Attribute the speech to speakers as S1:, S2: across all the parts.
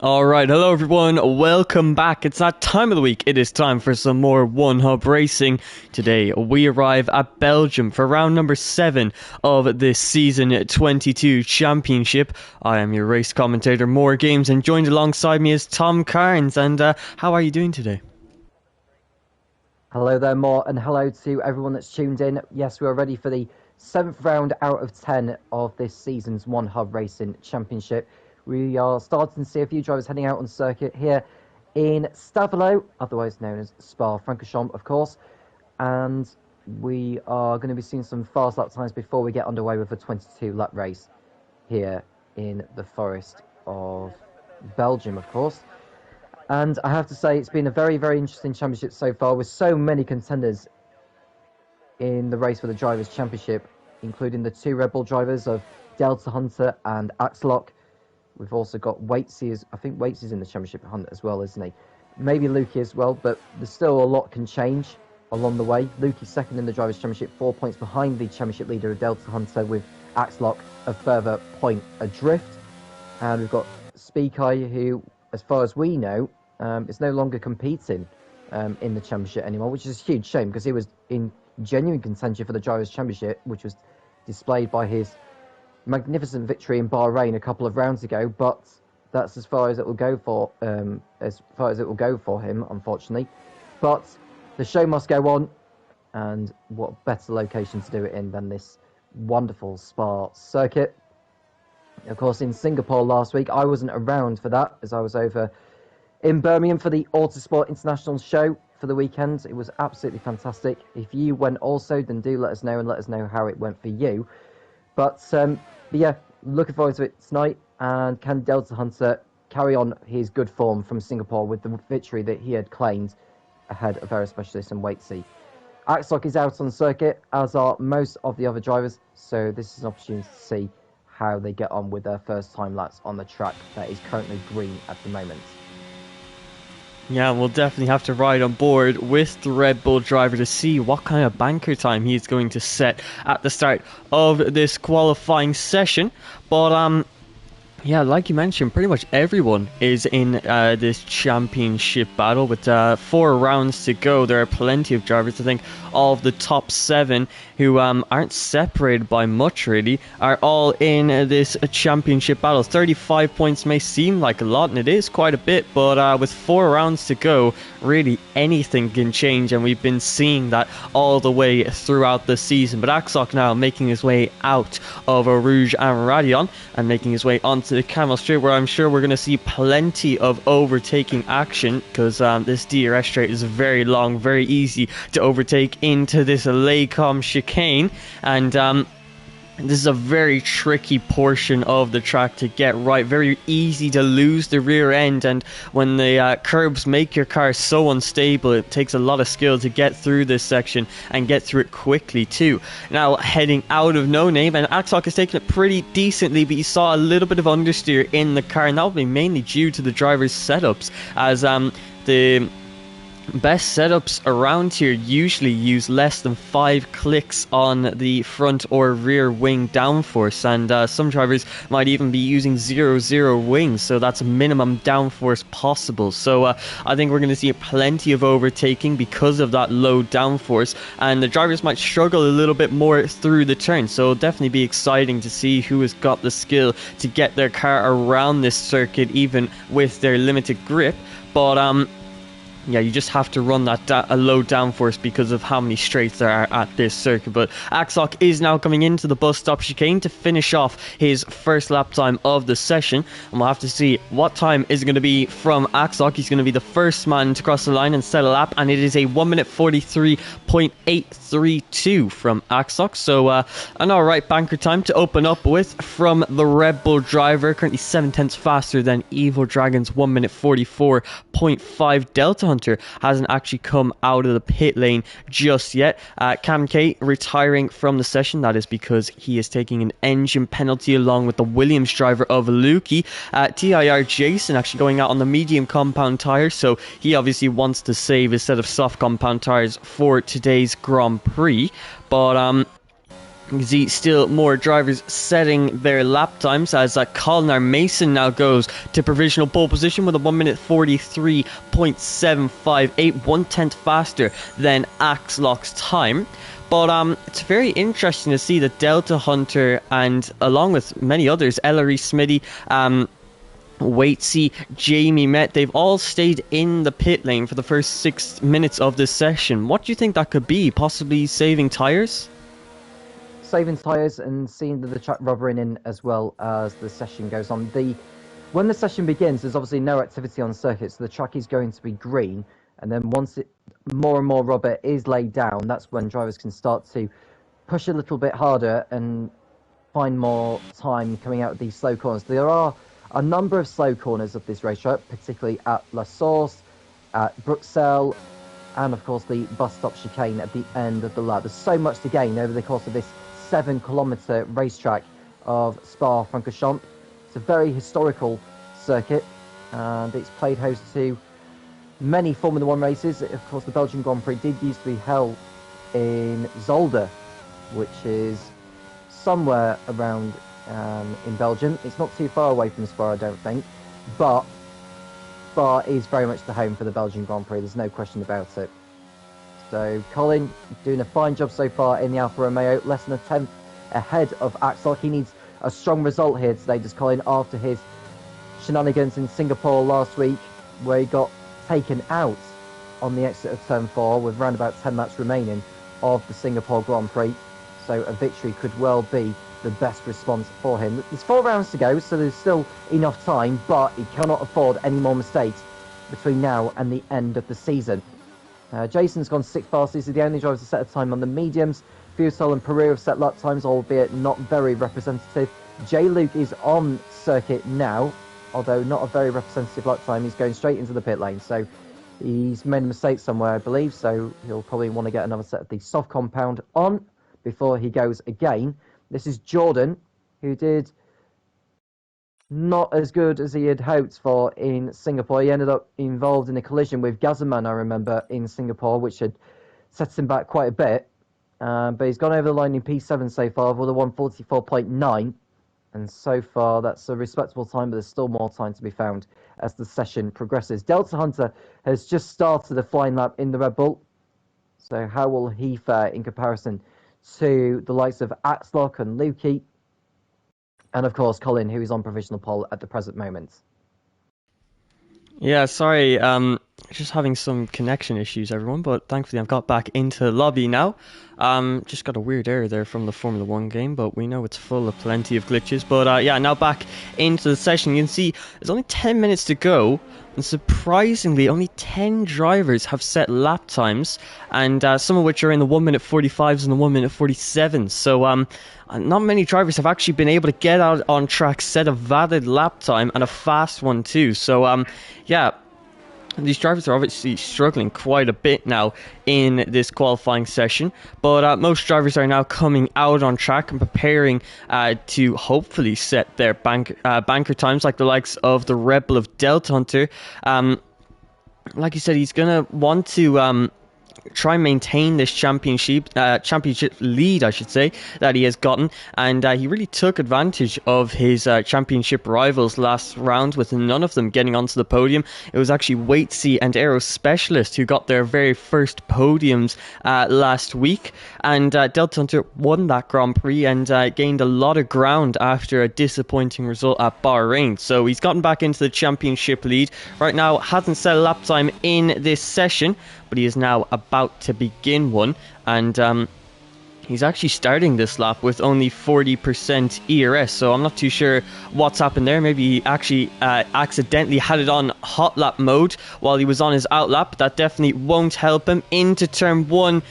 S1: Alright, hello everyone, welcome back. It's that time of the week. It is time for some more One Hub racing. Today we arrive at Belgium for round number 7 of this season 22 championship. I am your race commentator, More Games, and joined alongside me is Tom Carnes. And how are you doing today?
S2: Hello there, More, and hello to everyone that's tuned in. Yes, we are ready for the 7th round out of 10 of this season's One Hub Racing Championship. We are starting to see a few drivers heading out on circuit here in Stavelot, otherwise known as Spa-Francorchamps, of course. And we are going to be seeing some fast lap times before we get underway with a 22-lap race here in the forest of Belgium, of course. And I have to say, it's been a very, very interesting championship so far, with so many contenders in the race for the Drivers' Championship, including the 2 Red Bull drivers of Delta Hunter and Axelock. We've also got Waitsy, I think Waitsy's in the championship hunt as well, isn't he? Maybe Lukey as well, but there's still a lot can change along the way. Lukey's second in the Drivers' Championship, 4 points behind the championship leader of Delta Hunter, with Axelock a further point adrift. And we've got Speakai, who, as far as we know, is no longer competing in the championship anymore, which is a huge shame because he was in genuine contention for the Drivers' Championship, which was displayed by his magnificent victory in Bahrain a couple of rounds ago. But that's as far as it will go for him, unfortunately. But the show must go on, and what better location to do it in than this wonderful Spa circuit. Of course, in Singapore last week, I wasn't around for that, as I was over in Birmingham for the Autosport International show for the weekend. It was absolutely fantastic. If you went also, then do let us know and let us know how it went for you. But yeah, looking forward to it tonight. And can Delta Hunter carry on his good form from Singapore with the victory that he had claimed ahead of Aero Specialist and Waitsy? Axelock is out on circuit, as are most of the other drivers. So this is an opportunity to see how they get on with their first time laps on the track that is currently green at the moment.
S1: Yeah, we'll definitely have to ride on board with the Red Bull driver to see what kind of banker time he's going to set at the start of this qualifying session. But yeah, like you mentioned, pretty much everyone is in this championship battle with 4 rounds to go. There are plenty of drivers. I think all of the top 7 who aren't separated by much really are all in this championship battle. 35 points may seem like a lot, and it is quite a bit, but with 4 rounds to go, really anything can change, and we've been seeing that all the way throughout the season. But Axelock now making his way out of Rouge and Radion and making his way onto the Camel Straight, where I'm sure we're going to see plenty of overtaking action, because this DRS straight is very long, very easy to overtake into this Laycom chicane, and this is a very tricky portion of the track to get right. Very easy to lose the rear end, and when the curbs make your car so unstable, it takes a lot of skill to get through this section and get through it quickly too. Now heading out of No Name, and Axelock is taking it pretty decently, but you saw a little bit of understeer in the car, and that will be mainly due to the driver's setups, as the best setups around here usually use less than 5 clicks on the front or rear wing downforce, and some drivers might even be using 0-0 wings, so that's minimum downforce possible. So I think we're going to see plenty of overtaking because of that low downforce, and the drivers might struggle a little bit more through the turn, so it'll definitely be exciting to see who has got the skill to get their car around this circuit even with their limited grip. But yeah, you just have to run that a low downforce because of how many straights there are at this circuit. But Axelock is now coming into the bus stop chicane to finish off his first lap time of the session, and we'll have to see what time is going to be from Axelock. He's going to be the first man to cross the line and set a lap, and it is a 1 minute 43.832 from Axelock. So an alright banker time to open up with from the Red Bull driver, currently 7 tenths faster than Evil Dragon's 1 minute 44.5. Delta Hunter hasn't actually come out of the pit lane just yet. Cam K retiring from the session. That is because he is taking an engine penalty along with the Williams driver of Lukey. TIR Jason actually going out on the medium compound tyre, so he obviously wants to save his set of soft compound tyres for today's Grand Prix. But You can see still more drivers setting their lap times as Colin Mason now goes to provisional pole position with a 1 minute 43.758, 1/10 faster than Axlock's time. But it's very interesting to see that Delta Hunter and along with many others, Ellery Smitty, Waitsy, Jamie Met, they've all stayed in the pit lane for the first 6 minutes of this session. What do you think that could be? Possibly saving tyres?
S2: Saving tyres and seeing the track rubbering in as well as the session goes on. When the session begins, there's obviously no activity on the circuit, so the track is going to be green. And then once more and more rubber is laid down, that's when drivers can start to push a little bit harder and find more time coming out of these slow corners. There are a number of slow corners of this racetrack, particularly at La Source, at Bruxelles, and of course the bus stop chicane at the end of the lap. There's so much to gain over the course of this 7-kilometre racetrack of Spa-Francorchamps. It's a very historical circuit, and it's played host to many Formula 1 races. Of course, the Belgian Grand Prix did used to be held in Zolder, which is somewhere around in Belgium. It's not too far away from Spa, I don't think, but Spa is very much the home for the Belgian Grand Prix. There's no question about it. So Colin doing a fine job so far in the Alfa Romeo, less than a tenth ahead of Axlock. He needs a strong result here today, does Colin, after his shenanigans in Singapore last week, where he got taken out on the exit of Turn 4 with around about 10 laps remaining of the Singapore Grand Prix. So a victory could well be the best response for him. There's 4 rounds to go, so there's still enough time, but he cannot afford any more mistakes between now and the end of the season. Jason's gone 6th fastest. He's the only driver to set a time on the mediums. Futel and Pereira have set lap times, albeit not very representative. J-Luke is on circuit now, although not a very representative lap time. He's going straight into the pit lane, so he's made a mistake somewhere, I believe, so he'll probably want to get another set of the soft compound on before he goes again. This is Jordan, who did not as good as he had hoped for in Singapore. He ended up involved in a collision with Gazaman, I remember, in Singapore, which had set him back quite a bit. But he's gone over the line in P7 so far with a 144.9. And so far, that's a respectable time, but there's still more time to be found as the session progresses. Delta Hunter has just started a flying lap in the Red Bull. So how will he fare in comparison to the likes of Axlock and Lukey? And of course, Colin, who is on provisional pole at the present moment.
S1: Yeah, sorry, just having some connection issues, everyone, but thankfully I've got back into the lobby now. Just got a weird error there from the Formula 1 game, but we know it's full of plenty of glitches. But yeah, now back into the session. You can see there's only 10 minutes to go, and surprisingly, only 10 drivers have set lap times, and some of which are in the 1 minute 45s and the 1 minute 47s. So not many drivers have actually been able to get out on track, set a valid lap time, and a fast one too. So yeah, these drivers are obviously struggling quite a bit now in this qualifying session, but most drivers are now coming out on track and preparing to hopefully set their banker times, like the likes of the Red Bull of Delta Hunter. Like you said, he's going to want to try and maintain this championship lead, I should say, that he has gotten, and he really took advantage of his championship rivals last round, with none of them getting onto the podium. It was actually Waitsy and Aero Specialist who got their very first podiums last week, and Delta Hunter won that Grand Prix and gained a lot of ground after a disappointing result at Bahrain. So he's gotten back into the championship lead right now. Hasn't set a lap time in this session, but he is now about to begin one, and he's actually starting this lap with only 40% ERS, so I'm not too sure what's happened there. Maybe he actually accidentally had it on hot lap mode while he was on his out lap. That definitely won't help him into turn 1.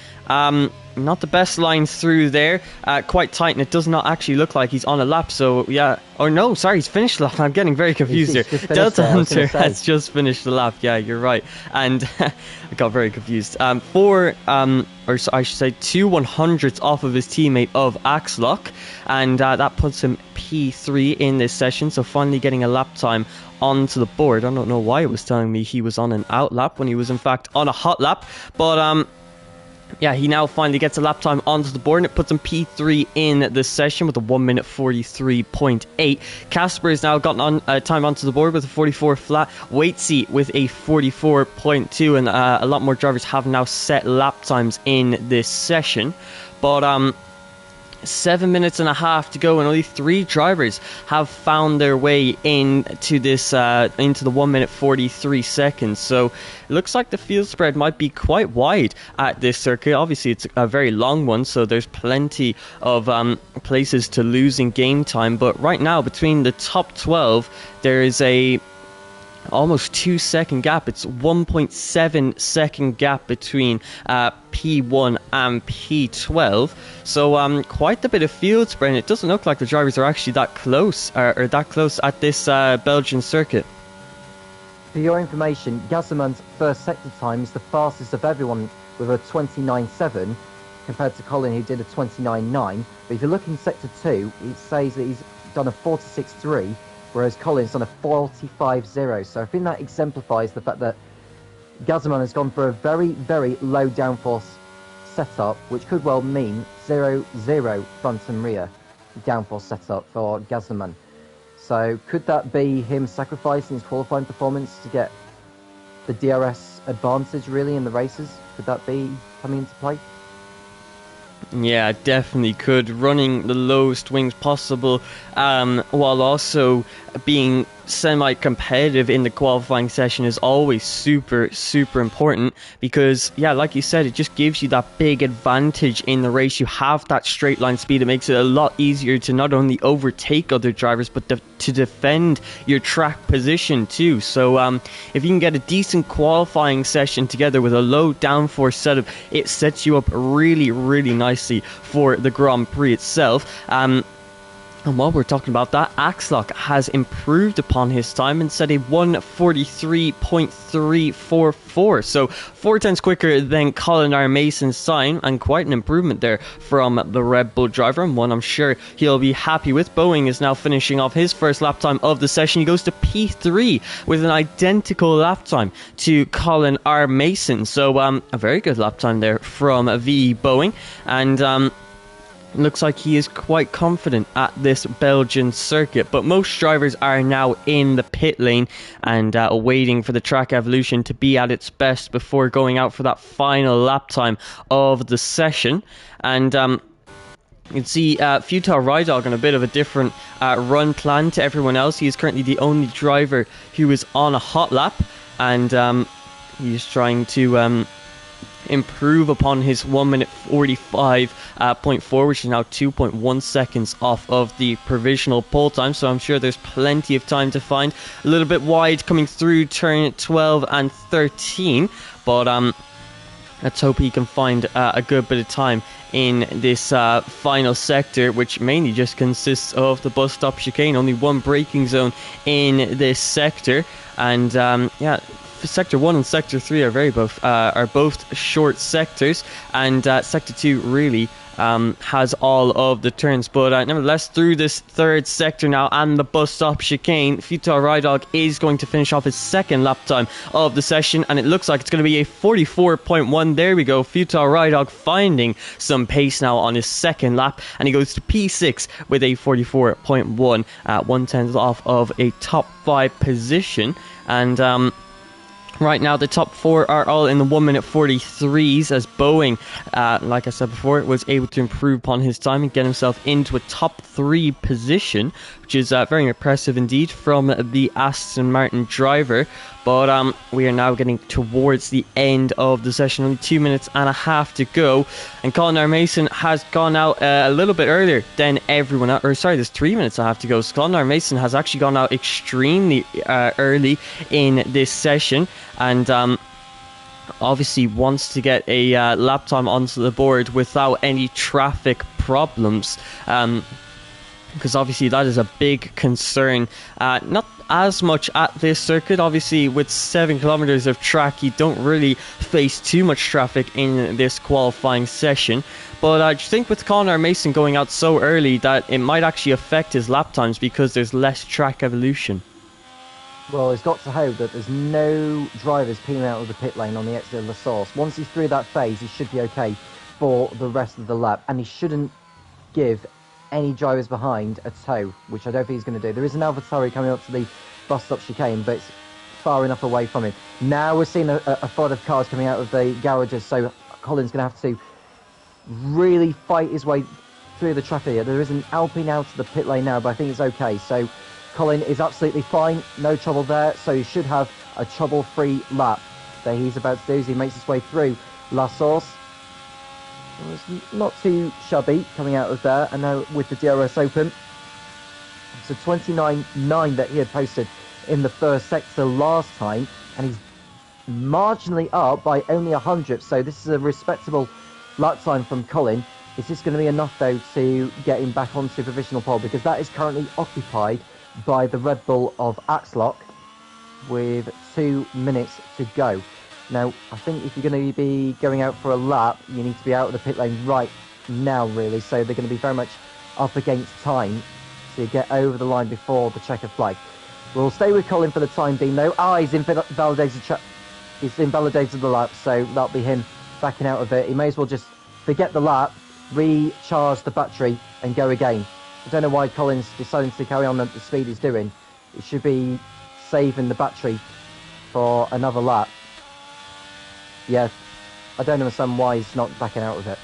S1: Not the best line through there, quite tight, and it does not actually look like he's on a lap. So yeah, or no, sorry, he's finished the lap. I'm getting very confused here. Delta Hunter has just finished the lap. Yeah, you're right, and I got very confused. Or I should say 2 100ths off of his teammate of Axlock, and that puts him P3 in this session. So finally getting a lap time onto the board. I don't know why it was telling me he was on an out lap when he was in fact on a hot lap, but Yeah, he now finally gets a lap time onto the board, and it puts him P3 in the session with a 1:43.8. Casper has now gotten on time onto the board with a 44 flat. Waitsy with a 44.2, and a lot more drivers have now set lap times in this session. But 7 minutes and a half to go, and only 3 drivers have found their way into this into the 1:43. So it looks like the field spread might be quite wide at this circuit. Obviously it's a very long one, so there's plenty of places to lose in game time, but right now between the top 12 there is a almost 2-second gap. It's 1.7 second gap between P1 and P12. So quite a bit of field spread, and it doesn't look like the drivers are actually that close or that close at this Belgian circuit.
S2: For your information, Gazemann's first sector time is the fastest of everyone with a 29.7 compared to Colin, who did a 29.9. But if you look in sector 2, it says that he's done a 46.3, whereas Colin's done a 45.0. So I think that exemplifies the fact that Gazeman has gone for a very, very low downforce setup, which could well mean 0-0 front and rear downforce setup for Gazeman. So could that be him sacrificing his qualifying performance to get the DRS advantage really in the races? Could that be coming into play?
S1: Yeah, definitely could. Running the lowest wings possible, while also being semi-competitive in the qualifying session is always super, super important, because, yeah, like you said, it just gives you that big advantage in the race. You have that straight line speed. It makes it a lot easier to not only overtake other drivers, but to defend your track position too. So if you can get a decent qualifying session together with a low downforce setup, it sets you up really, really nicely for the Grand Prix itself. And while we're talking about that, Axlock has improved upon his time and set a 1:43.344. So 4 tenths quicker than Colin R. Mason's time, and quite an improvement there from the Red Bull driver, and one I'm sure he'll be happy with. Boeing is now finishing off his first lap time of the session. He goes to P3 with an identical lap time to Colin R. Mason. So a very good lap time there from VE Boeing, and looks like he is quite confident at this Belgian circuit. But most drivers are now in the pit lane and waiting for the track evolution to be at its best before going out for that final lap time of the session. And you can see Futile Rydog on a bit of a different run plan to everyone else. He is currently the only driver who is on a hot lap, and he's trying to improve upon his 1:45.4, which is now 2.1 seconds off of the provisional pole time. So I'm sure there's plenty of time to find. A little bit wide coming through turn 12 and 13, but let's hope he can find a good bit of time in this final sector, which mainly just consists of the bus stop chicane. Only one braking zone in this sector, and yeah, Sector 1 and Sector 3 are both short sectors, and Sector 2 really has all of the turns. But nevertheless, through this third sector now and the bus stop chicane, Futile Rydog is going to finish off his second lap time of the session, and it looks like it's going to be a 44.1. There we go. Futile Rydog finding some pace now on his second lap, and he goes to P6 with a 44.1, 1/10 off of a top 5 position. And right now, the top 4 are all in the 1:43s, as Boeing, like I said before, was able to improve upon his time and get himself into a top 3 position, which is very impressive indeed from the Aston Martin driver. But we are now getting towards the end of the session, only 2 minutes and a half to go, and Colin R. Mason has gone out a little bit earlier than everyone else. Or sorry, there's 3 minutes and a half to go. So Colin R. Mason has actually gone out extremely early in this session, and obviously wants to get a lap time onto the board without any traffic problems, because obviously that is a big concern. Not as much at this circuit. Obviously, with 7 kilometers of track, you don't really face too much traffic in this qualifying session. But I think with Colin R. Mason going out so early that it might actually affect his lap times because there's less track evolution.
S2: Well, he's got to hope that there's no drivers peeling out of the pit lane on the exit of La Source. Once he's through that phase, he should be okay for the rest of the lap, and he shouldn't give any drivers behind a tow, which I don't think he's going to do. There is an AlphaTauri coming up to the bus stop chicane, but it's far enough away from him. Now we're seeing a flood of cars coming out of the garages, so Colin's going to have to really fight his way through the traffic here. There is an Alpine out to the pit lane now, but I think it's okay. So Colin is absolutely fine, no trouble there, so he should have a trouble-free lap that he's about to do as he makes his way through La Source. It was not too shabby coming out of there, and now with the DRS open. It's a 29.9 that he had posted in the first sector last time, and he's marginally up by only 100, so this is a respectable lap time from Colin. Is this going to be enough, though, to get him back onto provisional pole? Because that is currently occupied by the Red Bull of Axlock with 2 minutes to go. Now, I think if you're going to be going out for a lap, you need to be out of the pit lane right now, really. So they're going to be very much up against time to get over the line before the checker flag. We'll stay with Colin for the time being, though. He's invalidated the lap, so that'll be him backing out of it. He may as well just forget the lap, recharge the battery, and go again. I don't know why Colin's deciding to carry on at the speed he's doing. It should be saving the battery for another lap. Yeah, I don't understand why he's not backing out of it.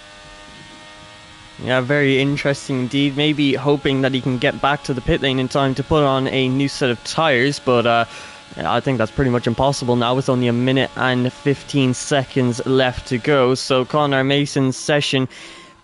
S1: Yeah, very interesting indeed. Maybe hoping that he can get back to the pit lane in time to put on a new set of tyres, but I think that's pretty much impossible now with only 1 minute and 15 seconds left to go. So Connor Mason's session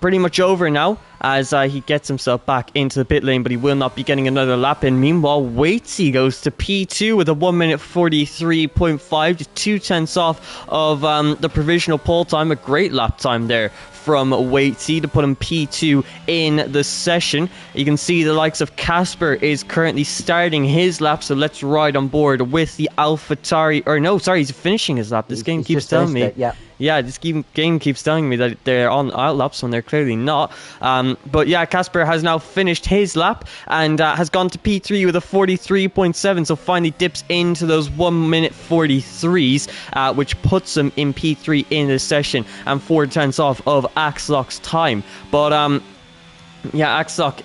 S1: pretty much over now as he gets himself back into the pit lane, but he will not be getting another lap in. Meanwhile, Waitsy goes to P2 with a 1 minute 43.5, just 2/10 off of the provisional pole time. A great lap time there from Waitsy to put him P2 in the session. You can see the likes of Casper is currently starting his lap, so let's ride on board with the AlphaTauri. Or no, sorry, he's finishing his lap. This game keeps telling me. Yeah, this game keeps telling me that they're on out laps when they're clearly not. But yeah, Casper has now finished his lap and has gone to P3 with a 43.7, so finally dips into those 1 minute 43s, which puts him in P3 in this session and 4/10 off of Axlock's time. But yeah, Axlock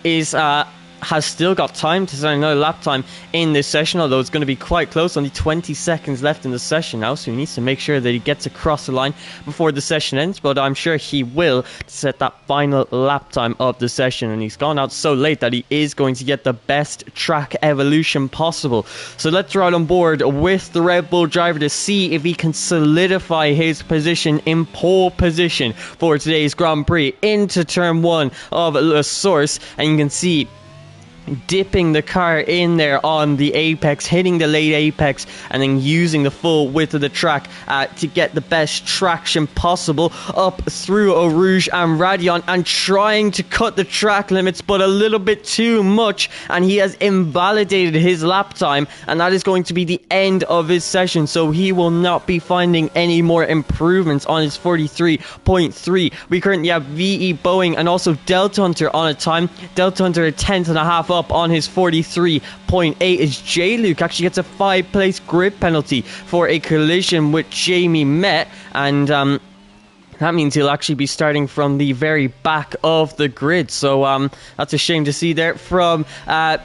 S1: has still got time to start another lap time in this session, although it's going to be quite close. Only 20 seconds left in the session now, so he needs to make sure that he gets across the line before the session ends, but I'm sure he will to set that final lap time of the session. And he's gone out so late that he is going to get the best track evolution possible. So let's ride on board with the Red Bull driver to see if he can solidify his position in pole position for today's Grand Prix into turn 1 of La Source. And you can see dipping the car in there on the apex, hitting the late apex, and then using the full width of the track to get the best traction possible up through Eau Rouge and Radion, and trying to cut the track limits, but a little bit too much, and he has invalidated his lap time, and that is going to be the end of his session, so he will not be finding any more improvements on his 43.3. We currently have VE Boeing and also Delta Hunter on a time. Delta Hunter a 10.5 up on his 43.8 as J. Luke actually gets a 5-place grid penalty for a collision with Jamie Met, and that means he'll actually be starting from the very back of the grid. So that's a shame to see there from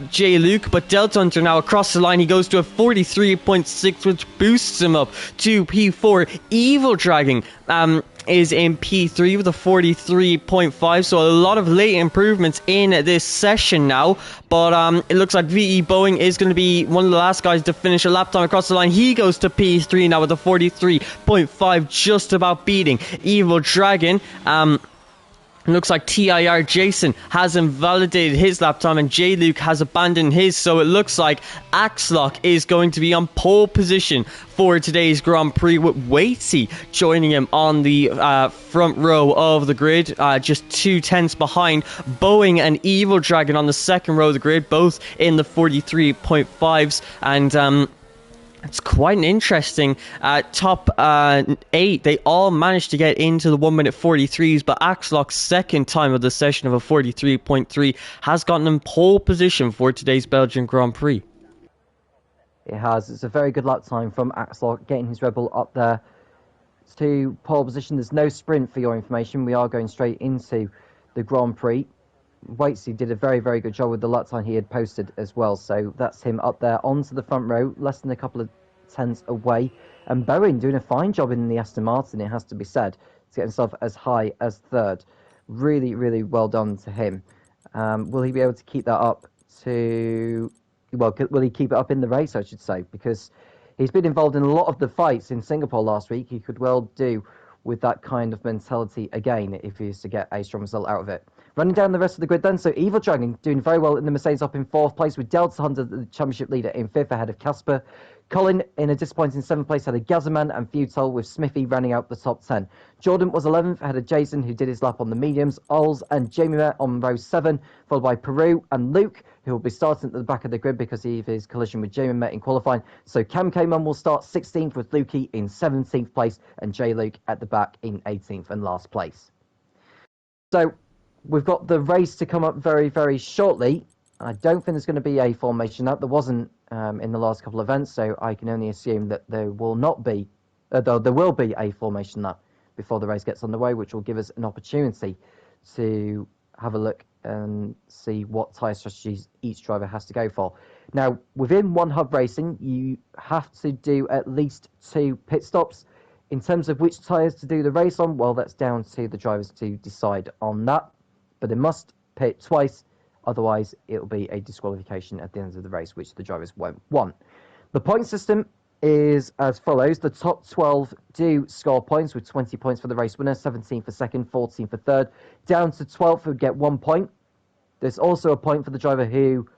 S1: J. Luke. But Delta Hunter now across the line. He goes to a 43.6, which boosts him up to P4. Evil Dragon is in P3 with a 43.5, so a lot of late improvements in this session now, but it looks like VE Boeing is going to be one of the last guys to finish a lap time across the line. He goes to P3 now with a 43.5, just about beating Evil Dragon. Looks like TIR Jason has invalidated his lap time and J. Luke has abandoned his, so it looks like Axlock is going to be on pole position for today's Grand Prix, with Waitsy joining him on the front row of the grid, just 2/10 behind Boeing and Evil Dragon on the second row of the grid, both in the 43.5s, and it's quite an interesting top 8. They all managed to get into the 1 minute 43s, but Axlock's second time of the session of a 43.3 has gotten him pole position for today's Belgian Grand Prix.
S2: It has. It's a very good lap time from Axel, getting his Red Bull up there to pole position. There's no sprint for your information. We are going straight into the Grand Prix. Waitsy did a very, very good job with the lap time he had posted as well. So that's him up there onto the front row, less than a couple of tenths away. And Bowen doing a fine job in the Aston Martin, it has to be said, to get himself as high as third. Really, really well done to him. Will he be able to keep that up to... Well, will he keep it up in the race, I should say? Because he's been involved in a lot of the fights in Singapore last week. He could well do with that kind of mentality again if he is to get a strong result out of it. Running down the rest of the grid then, so Evil Dragon doing very well in the Mercedes up in 4th place, with Delta Hunter, the championship leader, in 5th ahead of Casper. Colin in a disappointing 7th place ahead of Gazzaman, and Futile with Smithy rounding out the top 10. Jordan was 11th ahead of Jason, who did his lap on the mediums. Ols and Jamie Met on row 7, followed by Peru and Luke, who will be starting at the back of the grid because of his collision with Jamie Met in qualifying. So Cam K-Man will start 16th with Lukey in 17th place, and J Luke at the back in 18th and last place. So we've got the race to come up very, very shortly. I don't think there's going to be a formation lap. There wasn't in the last couple of events, so I can only assume that there will not be, though there will be a formation lap before the race gets underway, which will give us an opportunity to have a look and see what tyre strategies each driver has to go for. Now, within One Hub Racing, you have to do at least 2 pit stops. In terms of which tyres to do the race on, well, that's down to the drivers to decide on that. But they must pit twice, otherwise it will be a disqualification at the end of the race, which the drivers won't want. The point system is as follows. The top 12 do score points, with 20 points for the race winner, 17 for second, 14 for third. Down to 12th who get 1 point. There's also a point for the driver who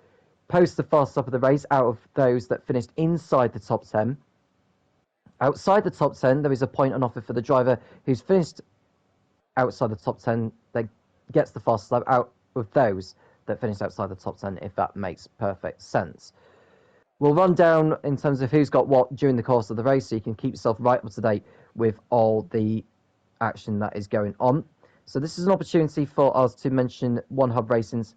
S2: posts the fastest lap of the race out of those that finished inside the top 10. Outside the top 10, there is a point on offer for the driver who's finished outside the top 10 that gets the fastest lap out of those that finished outside the top 10, if that makes perfect sense. We'll run down in terms of who's got what during the course of the race, so you can keep yourself right up to date with all the action that is going on. So this is an opportunity for us to mention One Hub Racing's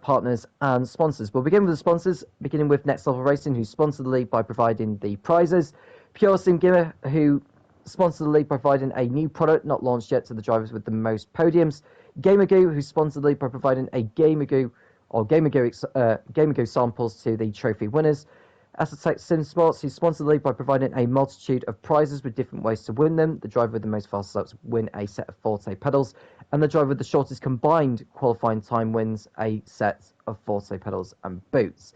S2: partners and sponsors. We'll begin with the sponsors, beginning with Next Level Racing, who sponsored the league by providing the prizes. Pure Sim Gimmer, who sponsored the league by providing a new product not launched yet to the drivers with the most podiums. Gamergoo, who sponsored the league by providing a Gamergoo samples to the trophy winners. Assetech Sim Sports, who sponsored the league by providing a multitude of prizes with different ways to win them. The driver with the most fast laps win a set of Forte pedals, and the driver with the shortest combined qualifying time wins a set of Forte pedals and boots.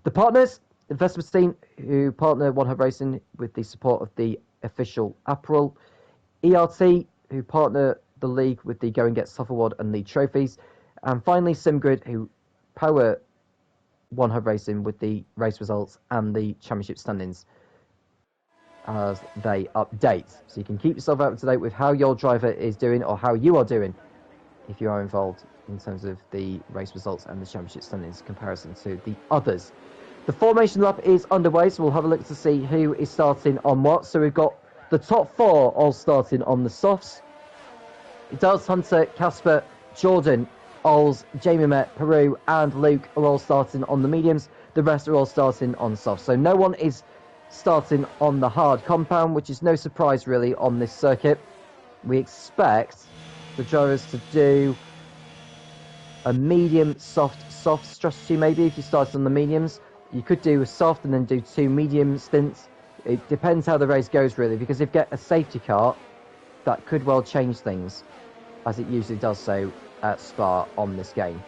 S2: The partners, Vesperstein, who partner One Hub Racing with the support of the official apparel. ERT, who partner the league with the Go and Get Stuff Award and league trophies. And finally, SimGrid, who power One Hub Racing with the race results and the championship standings as they update. So you can keep yourself up to date with how your driver is doing, or how you are doing if you are involved in terms of the race results and the championship standings in comparison to the others. The formation lap is underway, so we'll have a look to see who is starting on what. So we've got the top 4 all starting on the softs. Delta Hunter, Casper, Jordan, Ols, Jamie Met, Peru and Luke are all starting on the mediums. The rest are all starting on softs. So no one is starting on the hard compound, which is no surprise really on this circuit. We expect the drivers to do a medium soft strategy maybe if you start on the mediums. You could do a soft and then do 2 medium stints. It depends how the race goes really, because if you get a safety car, that could well change things, as it usually does so at Spa on this game.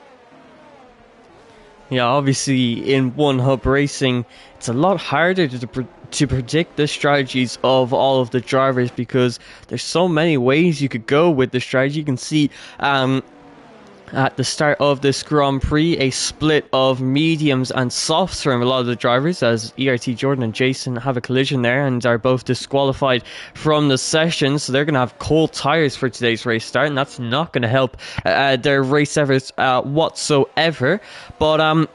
S1: Yeah, obviously in One Hub Racing, it's a lot harder to predict the strategies of all of the drivers, because there's so many ways you could go with the strategy. You can see at the start of this Grand Prix a split of mediums and softs from a lot of the drivers, as ERT Jordan and Jason have a collision there and are both disqualified from the session, so they're going to have cold tyres for today's race start, and that's not going to help their race efforts whatsoever. But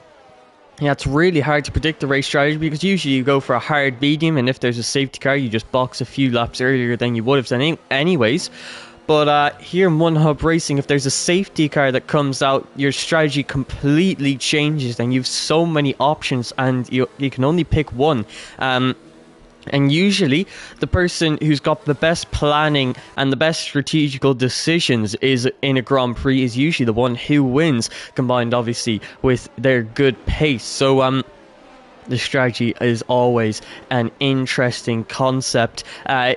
S1: yeah, it's really hard to predict the race strategy, because usually you go for a hard medium, and if there's a safety car you just box a few laps earlier than you would have done anyways. But here in One Hub Racing, if there's a safety car that comes out, your strategy completely changes, and you have so many options, and you can only pick one. And usually, the person who's got the best planning and the best strategical decisions is in a Grand Prix is usually the one who wins, combined obviously with their good pace. So the strategy is always an interesting concept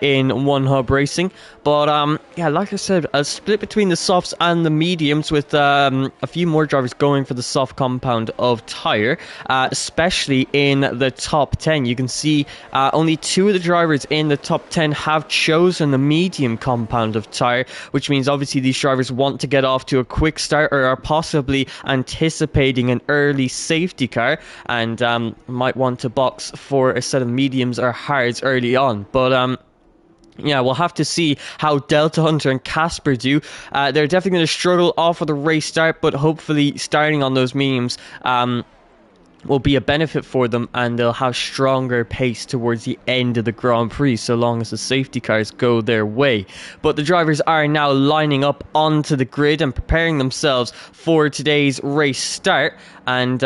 S1: in One Hub Racing. But yeah, like I said, a split between the softs and the mediums, with a few more drivers going for the soft compound of tyre, especially in the top 10. You can see only 2 of the drivers in the top 10 have chosen the medium compound of tyre, which means obviously these drivers want to get off to a quick start, or are possibly anticipating an early safety car, and might want to box for a set of mediums or hards early on. But yeah, we'll have to see how Delta Hunter and Casper do. They're definitely going to struggle off of the race start, but hopefully starting on those mediums will be a benefit for them, and they'll have stronger pace towards the end of the Grand Prix, so long as the safety cars go their way. But the drivers are now lining up onto the grid and preparing themselves for today's race start, and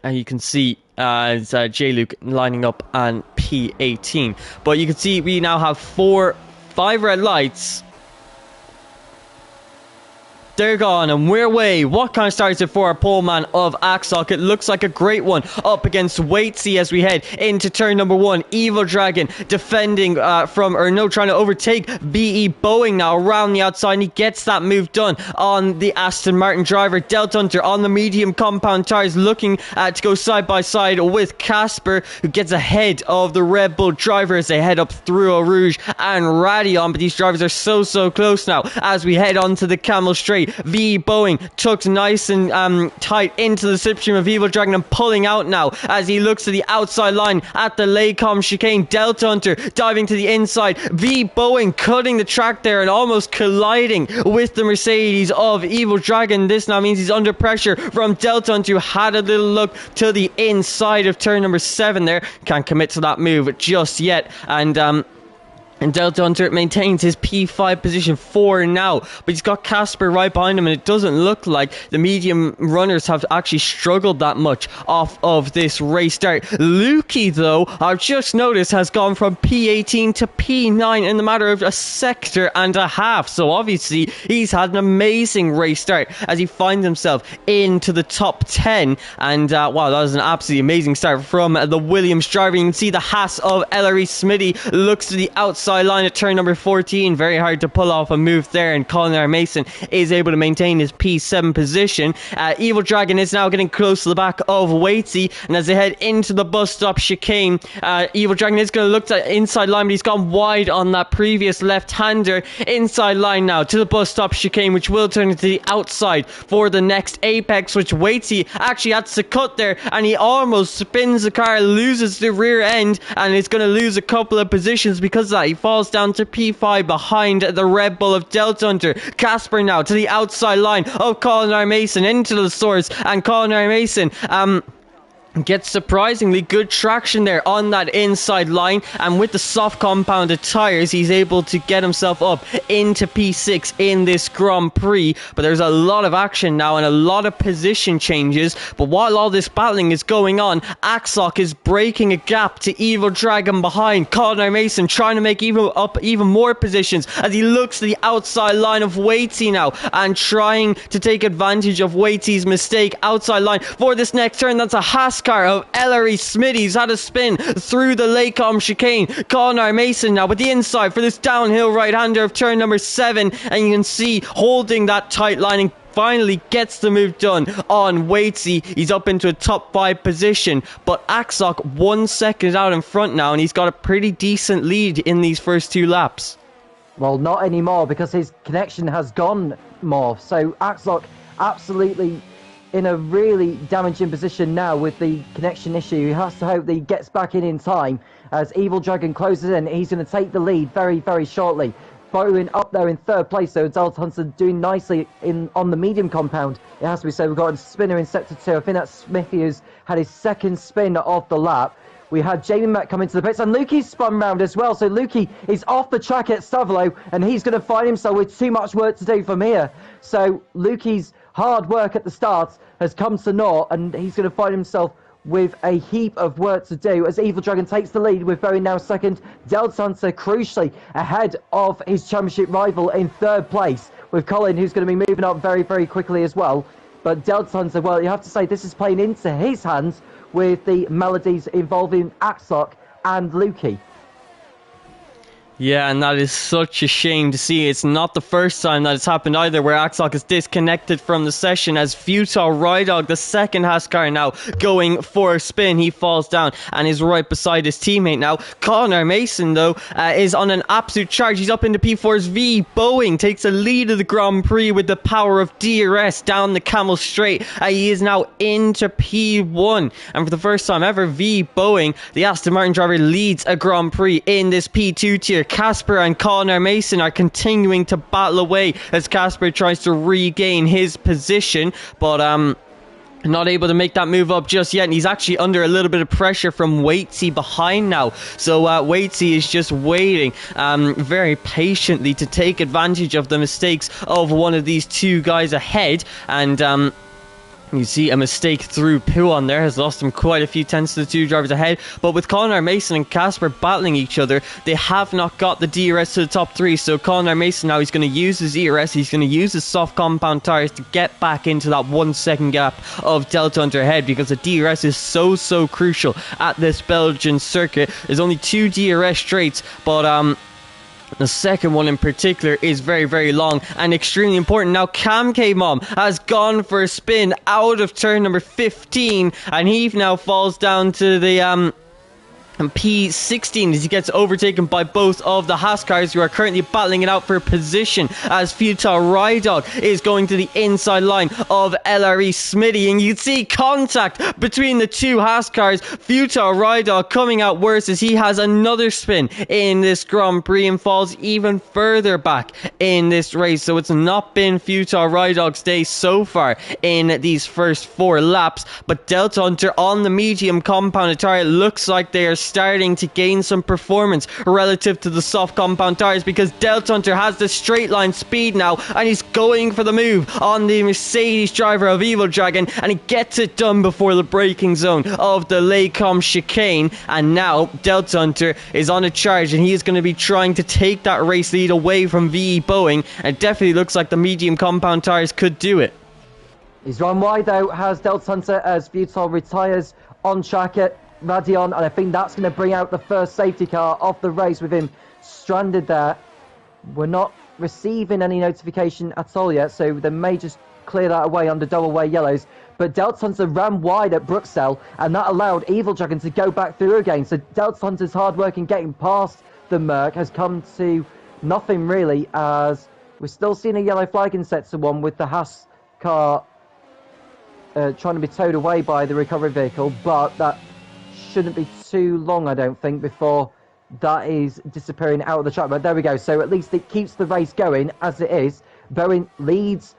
S1: you can see it's J-Luke lining up on P18. But you can see we now have 5 red lights. They're gone, and we're away. What kind of start is it for our poleman of Axoc? It looks like a great one up against Waitsy as we head into turn number 1. Evil Dragon defending trying to overtake BE Boeing now around the outside, and he gets that move done on the Aston Martin driver. Delta Hunter on the medium compound tires, looking to go side by side with Casper, who gets ahead of the Red Bull driver as they head up through Eau Rouge and Radion. But these drivers are so close now as we head onto the Camel Straight. V Boeing tucked nice and tight into the slipstream of Evil Dragon and pulling out now as he looks to the outside line at the Laycom chicane. Delta Hunter diving to the inside. V Boeing cutting the track there and almost colliding with the Mercedes of Evil Dragon. This now means he's under pressure from Delta Hunter, who had a little look to the inside of turn number 7 there. Can't commit to that move just yet, and Delta Hunter maintains his P5 position for now, but he's got Casper right behind him, and it doesn't look like the medium runners have actually struggled that much off of this race start. Lukey, though, I've just noticed, has gone from P18 to P9 in the matter of a sector and a half, so obviously he's had an amazing race start as he finds himself into the top 10, and wow, that was an absolutely amazing start from the Williams driver. You can see the Haas of Ellery Smitty looks to the outside line at turn number 14. Very hard to pull off a move there, and Colin R. Mason is able to maintain his P7 position. Evil Dragon is now getting close to the back of Waitsy, and as they head into the bus stop chicane, Evil Dragon is going to look to the inside line, but he's gone wide on that previous left-hander. Inside line now to the bus stop chicane, which will turn into the outside for the next apex, which Waitsy actually had to cut there, and he almost spins the car, loses the rear end, and is going to lose a couple of positions because of that. He falls down to P5 behind the Red Bull of Delta Hunter. Casper now to the outside line of Colin R. Mason into the source, and Colin R. Mason gets surprisingly good traction there on that inside line, and with the soft compounded tyres he's able to get himself up into P6 in this Grand Prix. But there's a lot of action now and a lot of position changes, but while all this battling is going on, Axoc is breaking a gap to Evil Dragon behind. Colin R. Mason trying to make even more positions as he looks to the outside line of Waitsy now and trying to take advantage of Waitsy's mistake. Outside line for this next turn, that's a Haas car of Ellery Smitty's had a spin through the Laycom chicane. Colin R. Mason now with the inside for this downhill right-hander of turn number 7, and you can see holding that tight lining finally gets the move done on Waitsy. He's up into a top 5 position, but Axoc 1 second out in front now, and he's got a pretty decent lead in these first 2 laps.
S2: Well, not anymore, because his connection has gone more, so Axoc absolutely in a really damaging position now with the connection issue. He has to hope that he gets back in time as Evil Dragon closes in. He's going to take the lead very shortly. Bowen up there in 3rd place, so Delta Hunter doing nicely on the medium compound, it has to be said. We've got a spinner in sector 2. I think that's Smithy, who's had his 2nd spin of the lap. We had Jamie Mack come into the pits, and Lukey's spun round as well. So Lukey is off the track at Stavelo, and he's going to find himself with too much work to do from here. So Lukey's hard work at the start has come to naught, and he's going to find himself with a heap of work to do as Evil Dragon takes the lead with Bowie now second. Delta Hunter crucially ahead of his championship rival in third place, with Colin, who's going to be moving up very, very quickly as well. But Delta Hunter, well, you have to say this is playing into his hands with the melodies involving Axlock and Lukey.
S1: Yeah, and that is such a shame to see. It's not the first time that it's happened either, where Axlock is disconnected from the session as Futile Rydog, the second Haskar, now going for a spin. He falls down and is right beside his teammate now. Connor Mason, though, is on an absolute charge. He's up into P4's V. Boeing takes a lead of the Grand Prix with the power of DRS down the Camel Straight. He is now into P1. And for the first time ever, V. Boeing, the Aston Martin driver, leads a Grand Prix in this P2 tier. Casper and Connor Mason are continuing to battle away as Casper tries to regain his position, but not able to make that move up just yet, and he's actually under a little bit of pressure from Waitsy behind now. So Waitsy is just waiting very patiently to take advantage of the mistakes of one of these two guys ahead, and you see a mistake through Puon there has lost him quite a few tenths to the two drivers ahead. But with Connor Mason and Casper battling each other, they have not got the DRS to the top three. So Connor Mason now, he's going to use his ERS, he's going to use his soft compound tires to get back into that 1 second gap of Delta Hunter ahead, because the DRS is so crucial at this Belgian circuit. There's only 2 DRS straights, but the second one in particular is very long and extremely important. Now Cam K Mom has gone for a spin out of turn number 15, and he now falls down to the P16 as he gets overtaken by both of the Haskars, who are currently battling it out for position, as Futile Rydog is going to the inside line of LRE Smitty, and you see contact between the two Haskars. Futile Rydog coming out worse as he has another spin in this Grand Prix and falls even further back in this race. So it's not been Futile Rydog's day so far in these first 4 laps, but Delta Hunter on the medium compounded tire looks like they are starting to gain some performance relative to the soft compound tires, because Delta Hunter has the straight line speed now, and he's going for the move on the Mercedes driver of Evil Dragon, and he gets it done before the braking zone of the Laycom chicane. And now Delta Hunter is on a charge, and he is going to be trying to take that race lead away from VE Boeing, and it definitely looks like the medium compound tires could do it.
S2: He's run wide though, has Delta Hunter, as Futile retires on track at Radion, and I think that's going to bring out the first safety car of the race with him stranded there. We're not receiving any notification at all yet, so they may just clear that away under double way yellows. But Delta Hunter ran wide at Bruxelles, and that allowed Evil Dragon to go back through again. So Delta Hunter's hard work in getting past the Merc has come to nothing really, as we're still seeing a yellow flag in sector 1 with the Haas car trying to be towed away by the recovery vehicle, but that shouldn't be too long, I don't think, before that is disappearing out of the track. But there we go. So at least it keeps the race going as it is. Bowen leads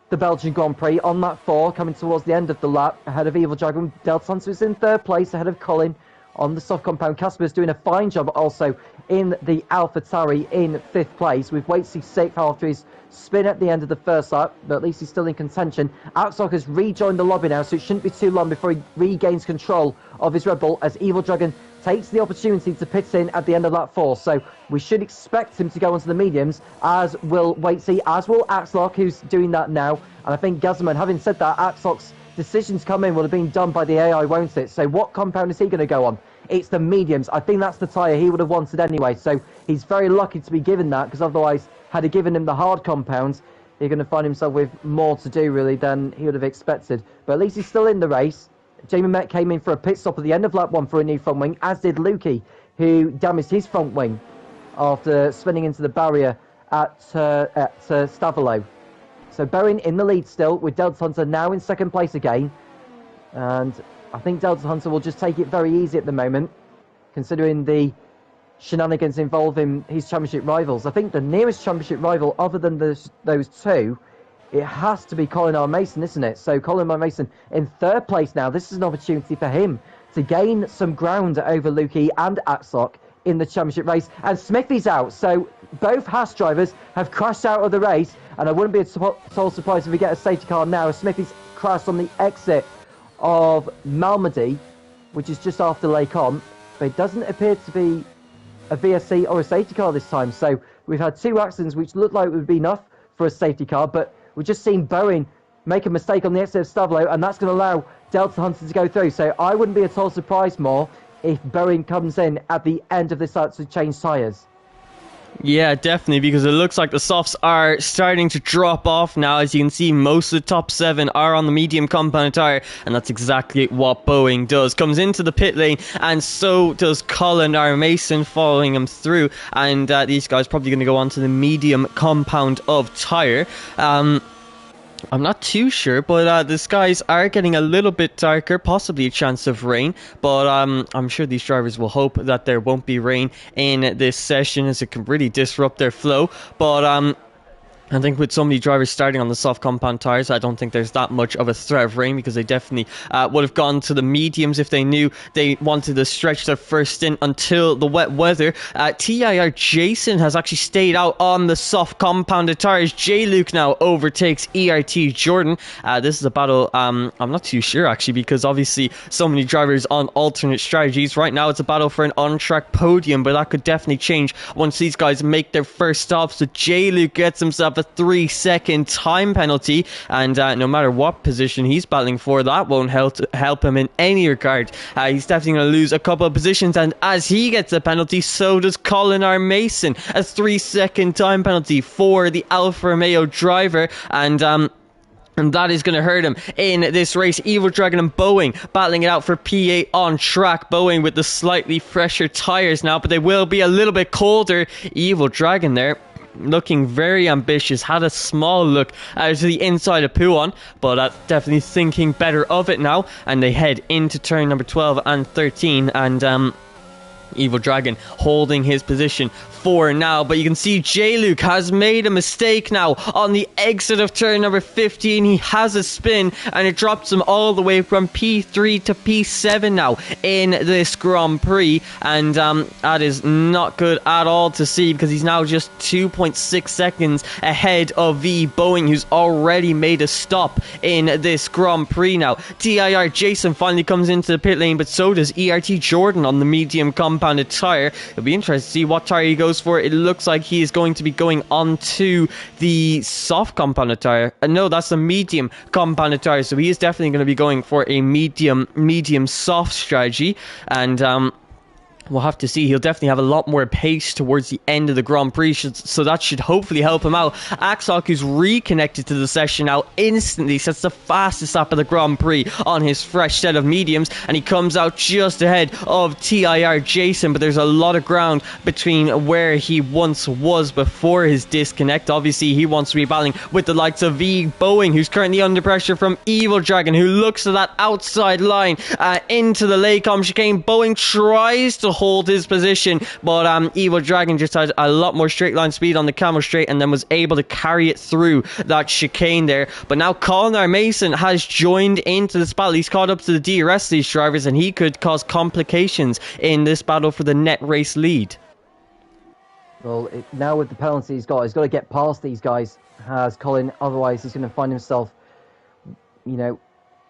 S2: the Belgian Grand Prix on that 4, coming towards the end of the lap, ahead of Evil Dragon. Delta Hunter is in 3rd place, ahead of Colin on the soft compound. Casper's doing a fine job also in the Alpha Tauri in 5th place, with Waitsy 6th after his spin at the end of the first lap, but at least he's still in contention. Axlock has rejoined the lobby now, so it shouldn't be too long before he regains control of his Red Bull, as Evil Dragon takes the opportunity to pit in at the end of lap 4. So we should expect him to go onto the mediums, as will Waitsy, as will Axlock, who's doing that now. And I think Gazman, having said that, Axlock's decisions come in will have been done by the AI, won't it? So what compound is he going to go on? It's the mediums. I think that's the tyre he would have wanted anyway. So he's very lucky to be given that, because otherwise, had he given him the hard compounds, he's going to find himself with more to do, really, than he would have expected. But at least he's still in the race. Jamie Met came in for a pit stop at the end of lap 1 for a new front wing, as did Lukey, who damaged his front wing after spinning into the barrier at Stavelo. So Bowen in the lead still, with Delta Hunter now in 2nd place again. And I think Delta Hunter will just take it very easy at the moment, considering the shenanigans involving his championship rivals. I think the nearest championship rival, other than those two, it has to be Colin R. Mason, isn't it? So Colin R. Mason in 3rd place now. This is an opportunity for him to gain some ground over Lukey and Axlock in the championship race. And Smithy's out, so both Haas drivers have crashed out of the race, and I wouldn't be at all surprised if we get a safety car now. Smithy's crashed on the exit of Malmedy, which is just after Lake On, but it doesn't appear to be a VSC or a safety car this time. So we've had 2 accidents which looked like it would be enough for a safety car, but we've just seen Bowen make a mistake on the exit of Stavlo, and that's going to allow Delta Hunter to go through. So I wouldn't be at all surprised more if Bowen comes in at the end of this start to change tyres.
S1: Yeah, definitely, because it looks like the softs are starting to drop off now. As you can see, most of the top 7 are on the medium compound tyre, and that's exactly what Boeing does. Comes into the pit lane, and so does Colin R. Mason following him through, and these guys probably going to go on to the medium compound of tyre. I'm not too sure, but the skies are getting a little bit darker, possibly a chance of rain, but I'm sure these drivers will hope that there won't be rain in this session, as it can really disrupt their flow. But I think with so many drivers starting on the soft compound tyres, I don't think there's that much of a threat of rain, because they definitely would have gone to the mediums if they knew they wanted to stretch their first stint until the wet weather. TIR Jason has actually stayed out on the soft compounded tyres. J-Luke now overtakes ERT Jordan. This is a battle I'm not too sure, actually, because obviously so many drivers on alternate strategies. Right now it's a battle for an on-track podium, but that could definitely change once these guys make their first stop. So J-Luke gets himself a 3-second time penalty, and no matter what position he's battling for, that won't help him in any regard. He's definitely going to lose a couple of positions, and as he gets a penalty, so does Colin R. Mason. A 3-second time penalty for the Alfa Romeo driver, and that is going to hurt him in this race. Evil Dragon and Boeing battling it out for P8 on track. Boeing with the slightly fresher tyres now, but they will be a little bit colder. Evil Dragon there, looking very ambitious, had a small look to the inside of Puon, but definitely thinking better of it now, and they head into turn number 12 and 13, and Evil Dragon holding his position for now, but you can see J-Luke has made a mistake now on the exit of turn number 15. He has a spin, and it drops him all the way from P3 to P7 now in this Grand Prix, and that is not good at all to see, because he's now just 2.6 seconds ahead of V Boeing, who's already made a stop in this Grand Prix now. TIR Jason finally comes into the pit lane, but so does ERT Jordan on the medium compounded tyre. It'll be interesting to see what tyre he goes for. It looks like he is going to be going on to the soft compounded tyre. No, that's the medium compounded tyre, so he is definitely going to be going for a medium soft strategy, and we'll have to see. He'll definitely have a lot more pace towards the end of the Grand Prix, so that should hopefully help him out. Axlock, who's reconnected to the session now, instantly sets the fastest lap of the Grand Prix on his fresh set of mediums, and he comes out just ahead of TIR Jason, but there's a lot of ground between where he once was before his disconnect. Obviously, he wants to be battling with the likes of V Boeing, who's currently under pressure from Evil Dragon, who looks to that outside line into the Lacom chicane. Boeing tries to hold his position, but Evil Dragon just had a lot more straight line speed on the Camel Straight, and then was able to carry it through that chicane there. But now Colin R. Mason has joined into this battle. He's caught up to the DRS of these drivers, and he could cause complications in this battle for the net race lead.
S2: Well, now with the penalty he's got to get past these guys, has Colin. Otherwise, he's going to find himself,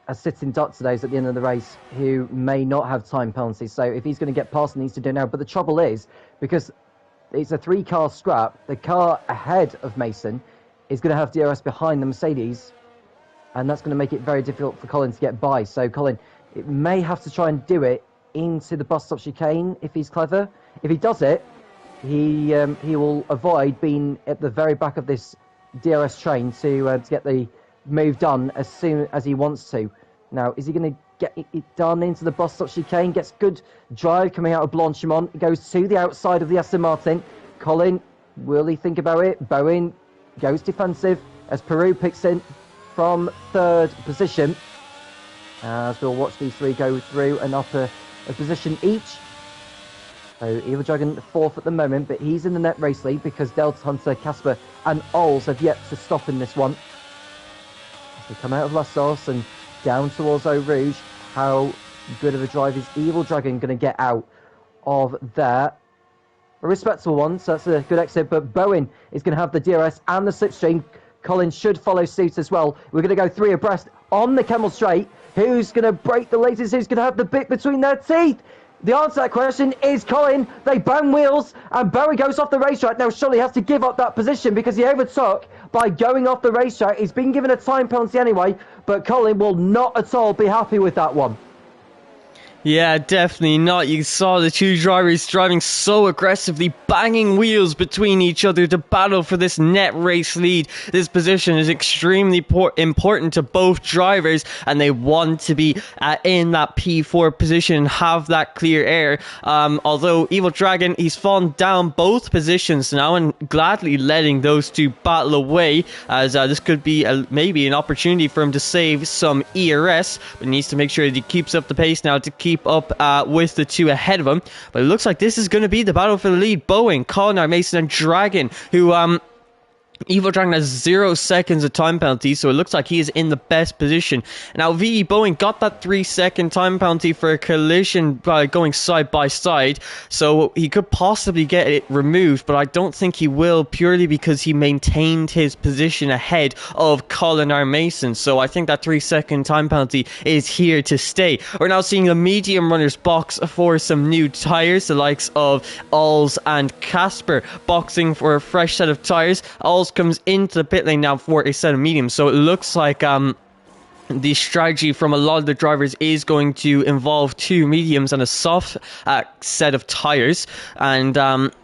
S2: a sitting duck today at the end of the race who may not have time penalties. So if he's going to get past, he needs to do it now. But the trouble is, because it's a 3-car scrap, the car ahead of Mason is going to have DRS behind the Mercedes, and that's going to make it very difficult for Colin to get by. So Colin, it may have to try and do it into the bus stop chicane if he's clever. If he does it, he will avoid being at the very back of this DRS train to get the move done as soon as he wants to. Now, is he going to get it done into the bus stop chicane? Gets good drive coming out of Blanchimont. Goes to the outside of the Aston Martin. Colin, will he think about it? Bowen goes defensive as Peru picks in from 3rd position. As we'll watch these 3 go through and up a position each. So Evil Dragon 4th at the moment, but he's in the net race lead because Delta Hunter, Casper and Ols have yet to stop in this one. They come out of La Sauce and down towards Eau Rouge. How Good of a drive. Is Evil Dragon going to get out of there? A respectable one, so that's a good exit. But Bowen is going to have the DRS and the slipstream. Colin should follow suit as well. We're going to go 3 abreast on the Kemmel Straight. Who's going to break the latest? Who's going to have the bit between their teeth? The answer to that question is Colin. They bang wheels and Bowen goes off the racetrack. Now surely has to give up that position because he overtook by going off the racetrack. He's been given a time penalty anyway, but Colin will not at all be happy with that one.
S1: Yeah, definitely not. You saw the two drivers driving so aggressively, banging wheels between each other to battle for this net race lead. This position is extremely important to both drivers, and they want to be in that P4 position and have that clear air. Although Evil Dragon, he's fallen down both positions now and gladly letting those two battle away, as this could be maybe an opportunity for him to save some ERS, but he needs to make sure that he keeps up the pace now to keep up with the two ahead of him. But it looks like this is going to be the battle for the lead. Bowen, Colin, Mason and Dragon, who Evil Dragon has 0 seconds of time penalty, so it looks like he is in the best position. Now, VE Boeing got that 3-second time penalty for a collision by going side by side, so he could possibly get it removed, but I don't think he will, purely because he maintained his position ahead of Colin R. Mason. So I think that 3-second time penalty is here to stay. We're now seeing the medium runners box for some new tyres, the likes of Alls and Casper boxing for a fresh set of tyres. Alls comes into the pit lane now for a set of mediums, so it looks like the strategy from a lot of the drivers is going to involve 2 mediums and a soft set of tires, and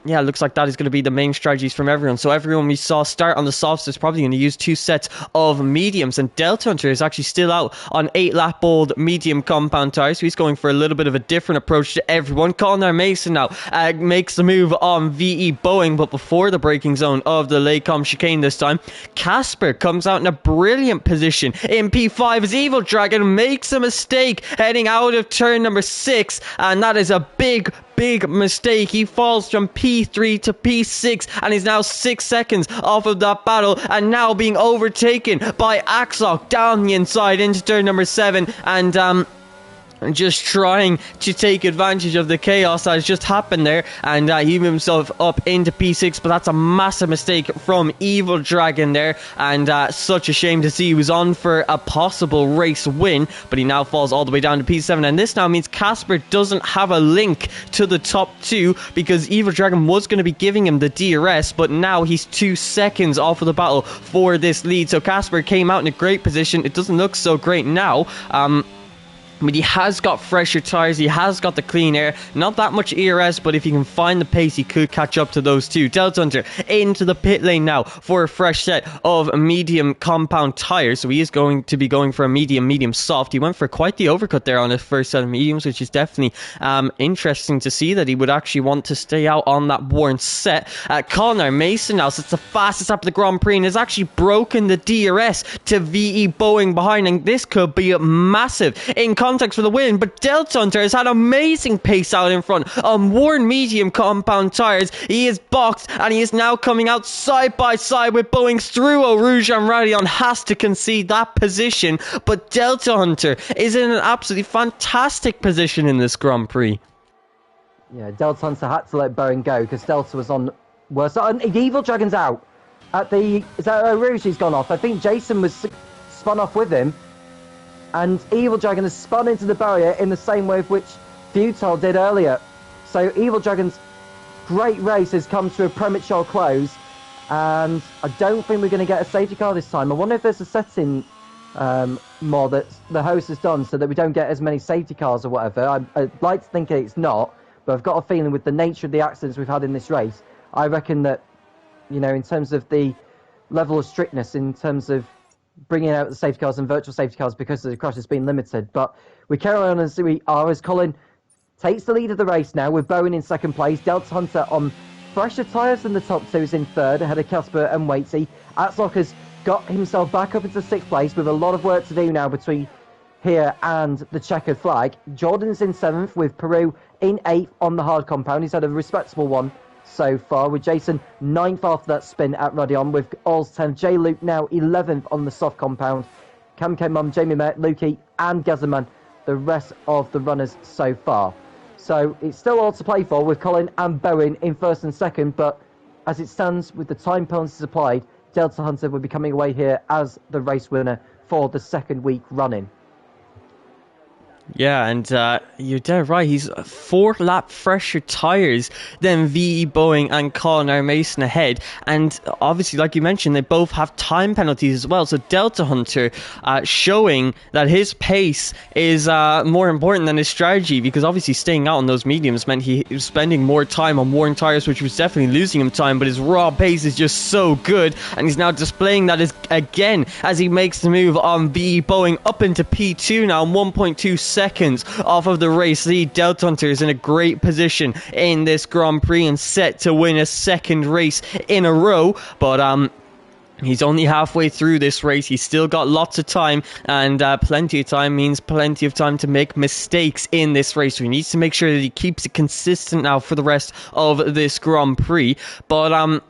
S1: yeah, it looks like that is going to be the main strategies from everyone. So everyone we saw start on the softs is probably going to use 2 sets of mediums, and Delta Hunter is actually still out on 8-lap old medium compound tires, so he's going for a little bit of a different approach to everyone. Colin Mason now makes the move on VE Boeing, but before the braking zone of the Laycombe chicane this time, Casper comes out in a brilliant position in P5 as Evil Dragon makes a mistake heading out of turn number 6, and that is a big mistake. He falls from P3 to P6 and is now 6 seconds off of that battle, and now being overtaken by Axlock down the inside into turn number 7, and just trying to take advantage of the chaos that has just happened there, and he moved himself up into P6, but that's a massive mistake from Evil Dragon there, and such a shame to see. He was on for a possible race win, but he now falls all the way down to P7, and this now means Casper doesn't have a link to the top 2, because Evil Dragon was going to be giving him the DRS, but now he's 2 seconds off of the battle for this lead. So Casper came out in a great position. It doesn't look so great now, but he has got fresher tyres, he has got the clean air, not that much ERS, but if he can find the pace, he could catch up to those two. Delta Hunter into the pit lane now for a fresh set of medium compound tyres, so he is going to be going for a medium soft. He went for quite the overcut there on his first set of mediums, which is definitely interesting to see that he would actually want to stay out on that worn set. Connor Mason now sits the fastest up the Grand Prix and has actually broken the DRS to VE Boeing behind, and this could be massive in context for the win. But Delta Hunter has had amazing pace out in front on worn medium compound tyres. He is boxed and he is now coming out side by side with Boeing through Eau Rouge, and Radion has to concede that position, but Delta Hunter is in an absolutely fantastic position in this Grand Prix.
S2: Yeah, Delta Hunter had to let Boeing go because Delta was on worse. And Evil Dragon's out at the, is that Eau Rouge? He's gone off. I think Jason was spun off with him, and Evil Dragon has spun into the barrier in the same way which Futile did earlier. So Evil Dragon's great race has come to a premature close, and I don't think we're going to get a safety car this time. I wonder if there's a setting more that the host has done so that we don't get as many safety cars or whatever. I'd like to think it's not, but I've got a feeling with the nature of the accidents we've had in this race, I reckon that, you know, in terms of the level of strictness, in terms of bringing out the safety cars and virtual safety cars because the crash has been limited. But we carry on as we are, as Colin takes the lead of the race now with Bowen in second place. Delta Hunter on fresher tyres than the top two is in third, ahead of Casper and Waitsy. Atzlock has got himself back up into sixth place with a lot of work to do now between here and the checkered flag. Jordan's in seventh with Peru in eighth on the hard compound. He's had a respectable one so far, with Jason ninth after that spin at Radion, with Alls 10th, J Luke now 11th on the soft compound. Cam K Mum, Jamie Met, Lukey and Gazzaman the rest of the runners so far. So it's still all to play for with Colin and Bowen in first and second, but as it stands with the time penalties applied, Delta Hunter will be coming away here as the race winner for the second week running.
S1: Yeah, and you're dead right. He's 4 lap fresher tyres than VE Boeing and Colin Mason ahead. And obviously, like you mentioned, they both have time penalties as well. So Delta Hunter showing that his pace is more important than his strategy, because obviously staying out on those mediums meant he was spending more time on worn tyres, which was definitely losing him time. But his raw pace is just so good, and he's now displaying that again as he makes the move on VE Boeing up into P2 now, 1.2 seconds off of the race lead. Delta Hunter is in a great position in this Grand Prix and set to win a second race in a row, but he's only halfway through this race. He's still got lots of time, and plenty of time means plenty of time to make mistakes in this race. So he needs to make sure that he keeps it consistent now for the rest of this Grand Prix. But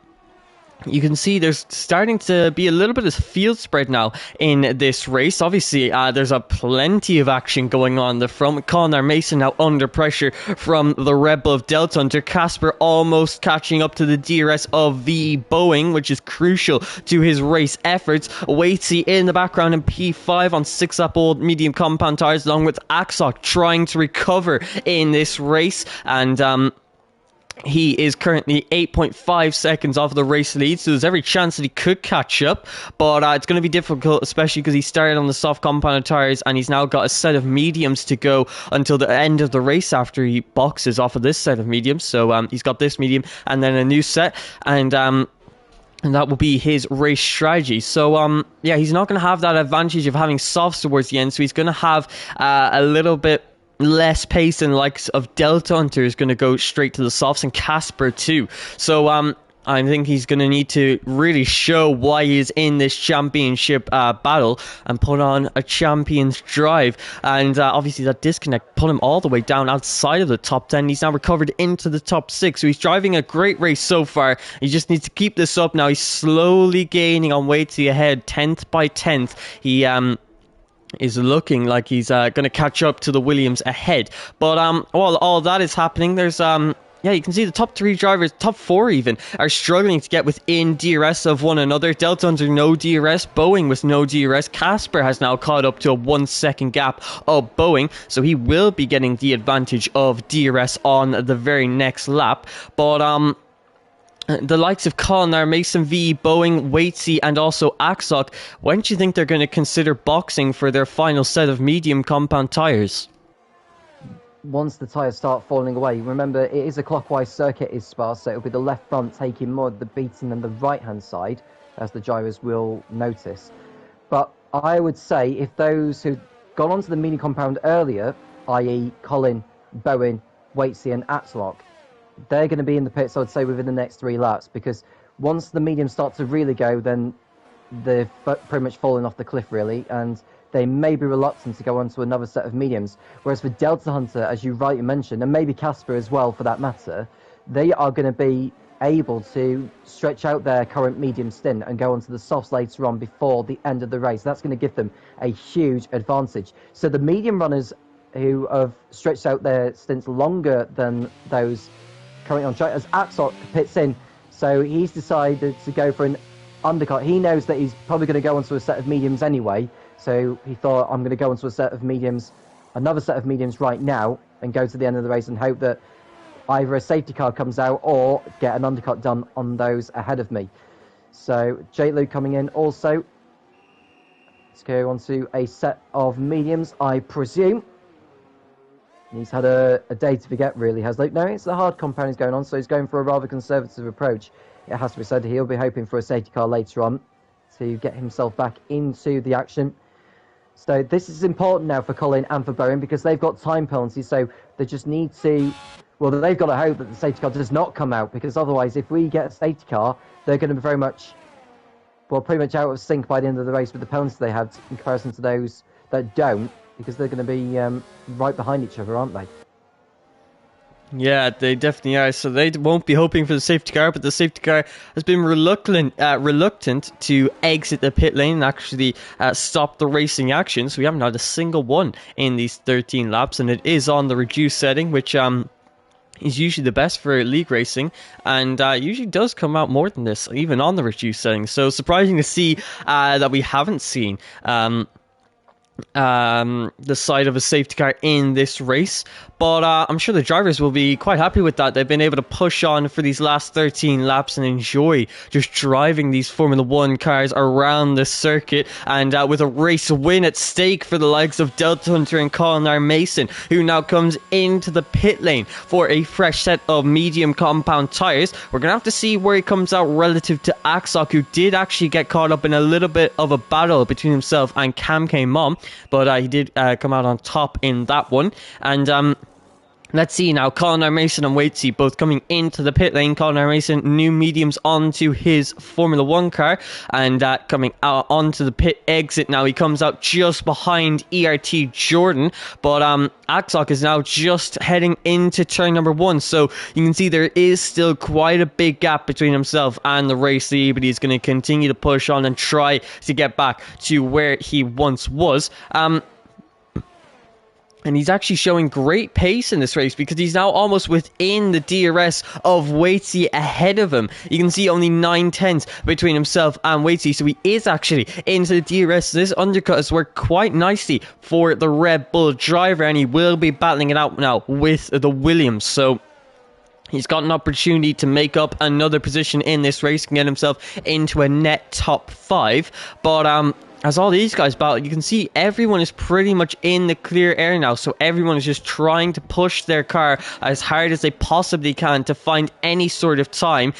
S1: you can see there's starting to be a little bit of field spread now in this race. Obviously, there's plenty of action going on the front. Colin Mason now under pressure from the Red Bull of Delta Hunter. Casper almost catching up to the DRS of VE Boeing, which is crucial to his race efforts. Waitsy in the background in P5 on 6-lap old medium compound tyres, along with Axok trying to recover in this race. And he is currently 8.5 seconds off the race lead, so there's every chance that he could catch up, but it's going to be difficult, especially because he started on the soft compound tyres and he's now got a set of mediums to go until the end of the race after he boxes off of this set of mediums. So he's got this medium and then a new set, and that will be his race strategy. So yeah, he's not going to have that advantage of having softs towards the end, so he's going to have a little bit less pace than likes of Delta Hunter is going to go straight to the softs, and Casper too. So I think he's going to need to really show why he is in this championship battle and put on a champion's drive. And obviously that disconnect put him all the way down outside of the top 10. He's now recovered into the top 6. So he's driving a great race so far. He just needs to keep this up now. He's slowly gaining on Waitsy ahead, 10th by 10th. He is looking like he's going to catch up to the Williams ahead. But while all that is happening, there's yeah, you can see the top 3 drivers, top 4 even, are struggling to get within DRS of one another. Delta Hunter no DRS, Boeing with no DRS. Casper has now caught up to a 1 second gap of Boeing, so he will be getting the advantage of DRS on the very next lap. But the likes of Colin Mason, VE Boeing, Waitsy, and also Axok, when do you think they're going to consider boxing for their final set of medium compound tyres?
S2: Once the tyres start falling away. Remember, it is a clockwise circuit, is Spa, so it'll be the left front taking more of the beating than the right-hand side, as the drivers will notice. But I would say if those who've gone onto the medium compound earlier, i.e. Colin, Bowen, Waitsy, and Axok, they're going to be in the pits, I would say, within the next 3 laps, because once the mediums start to really go, then they're pretty much falling off the cliff, really, and they may be reluctant to go on to another set of mediums. Whereas for Delta Hunter, as you rightly mentioned, and maybe Casper as well for that matter, they are going to be able to stretch out their current medium stint and go onto the softs later on before the end of the race. That's going to give them a huge advantage. So the medium runners who have stretched out their stints longer than those currently on track, as Axok pits in, so he's decided to go for an undercut. He knows that he's probably going to go onto a set of mediums anyway, so he thought, I'm going to go onto a set of mediums, another set of mediums right now, and go to the end of the race and hope that either a safety car comes out or get an undercut done on those ahead of me. So Jake Luke coming in also. Let's go on to a set of mediums, I presume. He's had a day to forget, really, has Luke. No, it's the hard compound he's going on, so he's going for a rather conservative approach. It has to be said, he'll be hoping for a safety car later on to get himself back into the action. So this is important now for Colin and for Bowen, because they've got time penalties, so they just need to... Well, they've got to hope that the safety car does not come out, because otherwise, if we get a safety car, they're going to be very much, well, pretty much out of sync by the end of the race with the penalties they have in comparison to those that don't, because they're going to be right behind each other, aren't they?
S1: Yeah, they definitely are. So they won't be hoping for the safety car, but the safety car has been reluctant to exit the pit lane and actually stop the racing action. So we haven't had a single one in these 13 laps, and it is on the reduced setting, which is usually the best for league racing, and usually does come out more than this, even on the reduced setting. So surprising to see that we haven't seen the side of a safety car in this race, but I'm sure the drivers will be quite happy with that. They've been able to push on for these last 13 laps and enjoy just driving these Formula 1 cars around the circuit, and with a race win at stake for the likes of Delta Hunter and Colin Mason, who now comes into the pit lane for a fresh set of medium compound tyres. We're going to have to see where he comes out relative to Axok, who did actually get caught up in a little bit of a battle between himself and Cam Mom, but he did come out on top in that one. And let's see now, Colin Mason and Waitsy both coming into the pit lane. Colin Mason, new mediums onto his Formula 1 car, and coming out onto the pit exit now. He comes out just behind ERT Jordan, but Axok is now just heading into turn number 1. So you can see there is still quite a big gap between himself and the race lead, but he's going to continue to push on and try to get back to where he once was. And he's actually showing great pace in this race, because he's now almost within the DRS of Waitsy ahead of him. You can see only 9/10 between himself and Waitsy, so he is actually into the DRS. This undercut has worked quite nicely for the Red Bull driver, and he will be battling it out now with the Williams. So he's got an opportunity to make up another position in this race and get himself into a net top 5. But as all these guys battle, you can see everyone is pretty much in the clear air now. So everyone is just trying to push their car as hard as they possibly can to find any sort of time.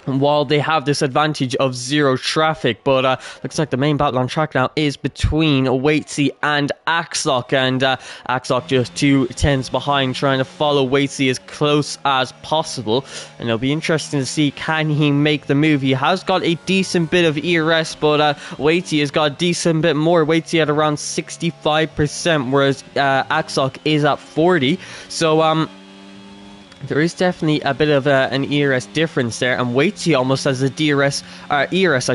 S1: While they have this advantage of zero traffic. But looks like the main battle on track now is between Waitsy and Axlock, and Axlock just 2/10 behind, trying to follow Waitsy as close as possible. And it'll be interesting to see, can he make the move? He has got a decent bit of ERS, but Waitsy has got a decent bit more. Waitsy at around 65%, whereas Axlock is at 40%. So there is definitely a bit of an ERS difference there, and Waitsy almost has a ERS, I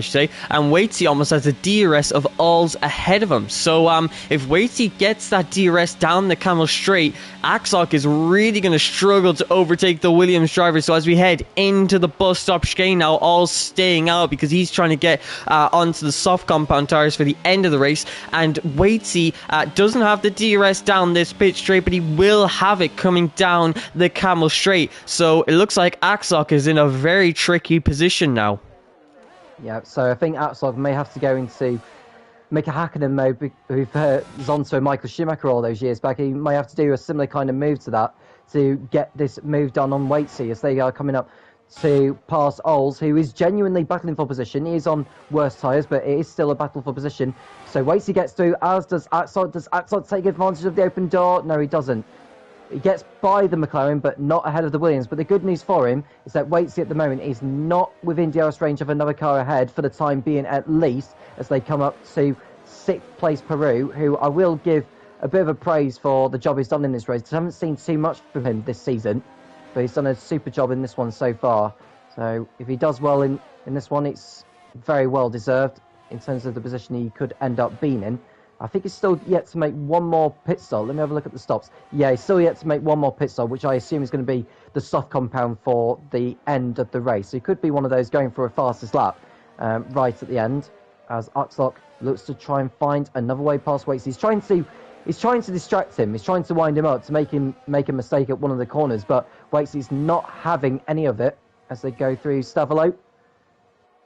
S1: should say, and Waitsy almost has a DRS of Alls ahead of him. So if Waitsy gets that DRS down the Camel Straight, Axlock is really going to struggle to overtake the Williams driver. So as we head into the bus stop chicane now, Alls staying out because he's trying to get onto the soft compound tires for the end of the race, and Waitsy doesn't have the DRS down this pit straight, but he will have it coming down the Camel Straight. So it looks like Axlock is in a very tricky position now.
S2: Yeah, so I think Axlock may have to go into make a Hakkinen mode with Zonto and Michael Schumacher all those years back. He may have to do a similar kind of move to that to get this move done on Waitsy, as they are coming up to pass Oles, who is genuinely battling for position. He is on worse tyres, but it is still a battle for position. So Waitsy gets through, as does Axlock. Does Axlock take advantage of the open door? No, he doesn't. He gets by the McLaren, but not ahead of the Williams. But the good news for him is that Waitsy at the moment is not within DRS range of another car ahead for the time being, at least, as they come up to 6th place Peru, who I will give a bit of a praise for the job he's done in this race. I haven't seen too much from him this season, but he's done a super job in this one so far. So if he does well in this one, it's very well deserved in terms of the position he could end up being in. I think he's still yet to make one more pit stop. Let me have a look at the stops. Yeah, he's still yet to make one more pit stop, which I assume is going to be the soft compound for the end of the race. So he could be one of those going for a fastest lap right at the end, as Axlock looks to try and find another way past Waitsy. He's trying to distract him. He's trying to wind him up to make him make a mistake at one of the corners, but Waitsy's not having any of it as they go through Stavolo.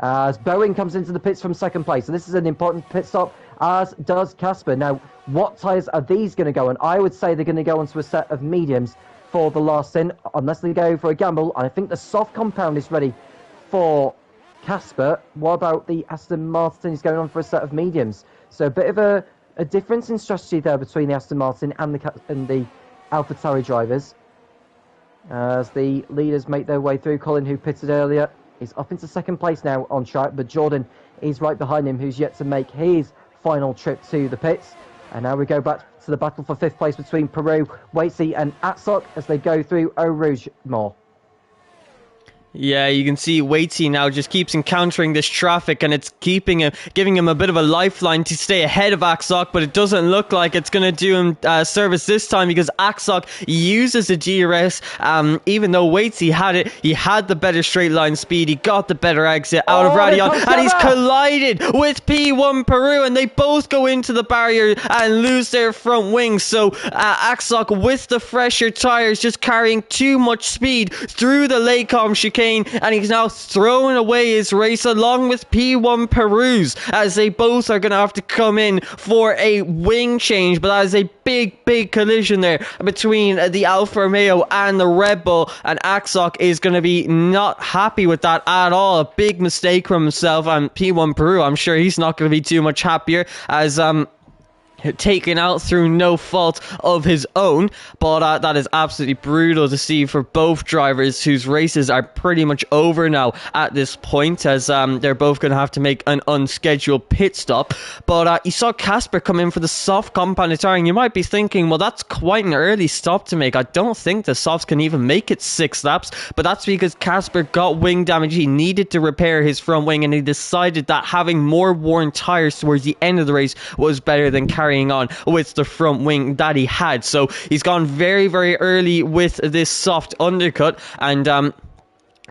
S2: As Bowen comes into the pits from 2nd place. So this is an important pit stop, as does Casper. Now, what tyres are these going to go on? I would say they're going to go onto a set of mediums for the last stint, unless they go for a gamble. I think the soft compound is ready for Casper. What about the Aston Martin? He's going on for a set of mediums. So a bit of a difference in strategy there between the Aston Martin and the AlphaTauri drivers. As the leaders make their way through, Colin, who pitted earlier, is up into 2nd place now on track, but Jordan is right behind him, who's yet to make his final trip to the pits. And now we go back to the battle for 5th place between Peru, Waitsy and Atsok as they go through Eau Rouge more.
S1: Yeah, you can see Waitsy now just keeps encountering this traffic, and it's giving him a bit of a lifeline to stay ahead of Axok, but it doesn't look like it's going to do him service this time, because Axok uses the DRS. Even though Waitsy had it, he had the better straight line speed, he got the better exit out of Radion, and he's collided with P1 Peru, and they both go into the barrier and lose their front wings. So Axok, with the fresher tires, just carrying too much speed through the Lacombe chicane, and he's now throwing away his race along with P1 Peru's, as they both are going to have to come in for a wing change. But that is a big collision there between the Alfa Romeo and the Red Bull, and Axok is going to be not happy with that at all. A big mistake from himself, and P1 Peru, I'm sure he's not going to be too much happier, as taken out through no fault of his own. But that is absolutely brutal to see for both drivers, whose races are pretty much over now at this point, as they're both going to have to make an unscheduled pit stop. But you saw Casper come in for the soft compound tire, and you might be thinking, well, that's quite an early stop to make. I don't think the softs can even make it 6 laps, but that's because Casper got wing damage. He needed to repair his front wing, and he decided that having more worn tires towards the end of the race was better than carrying on with the front wing that he had. So he's gone very early with this soft undercut, and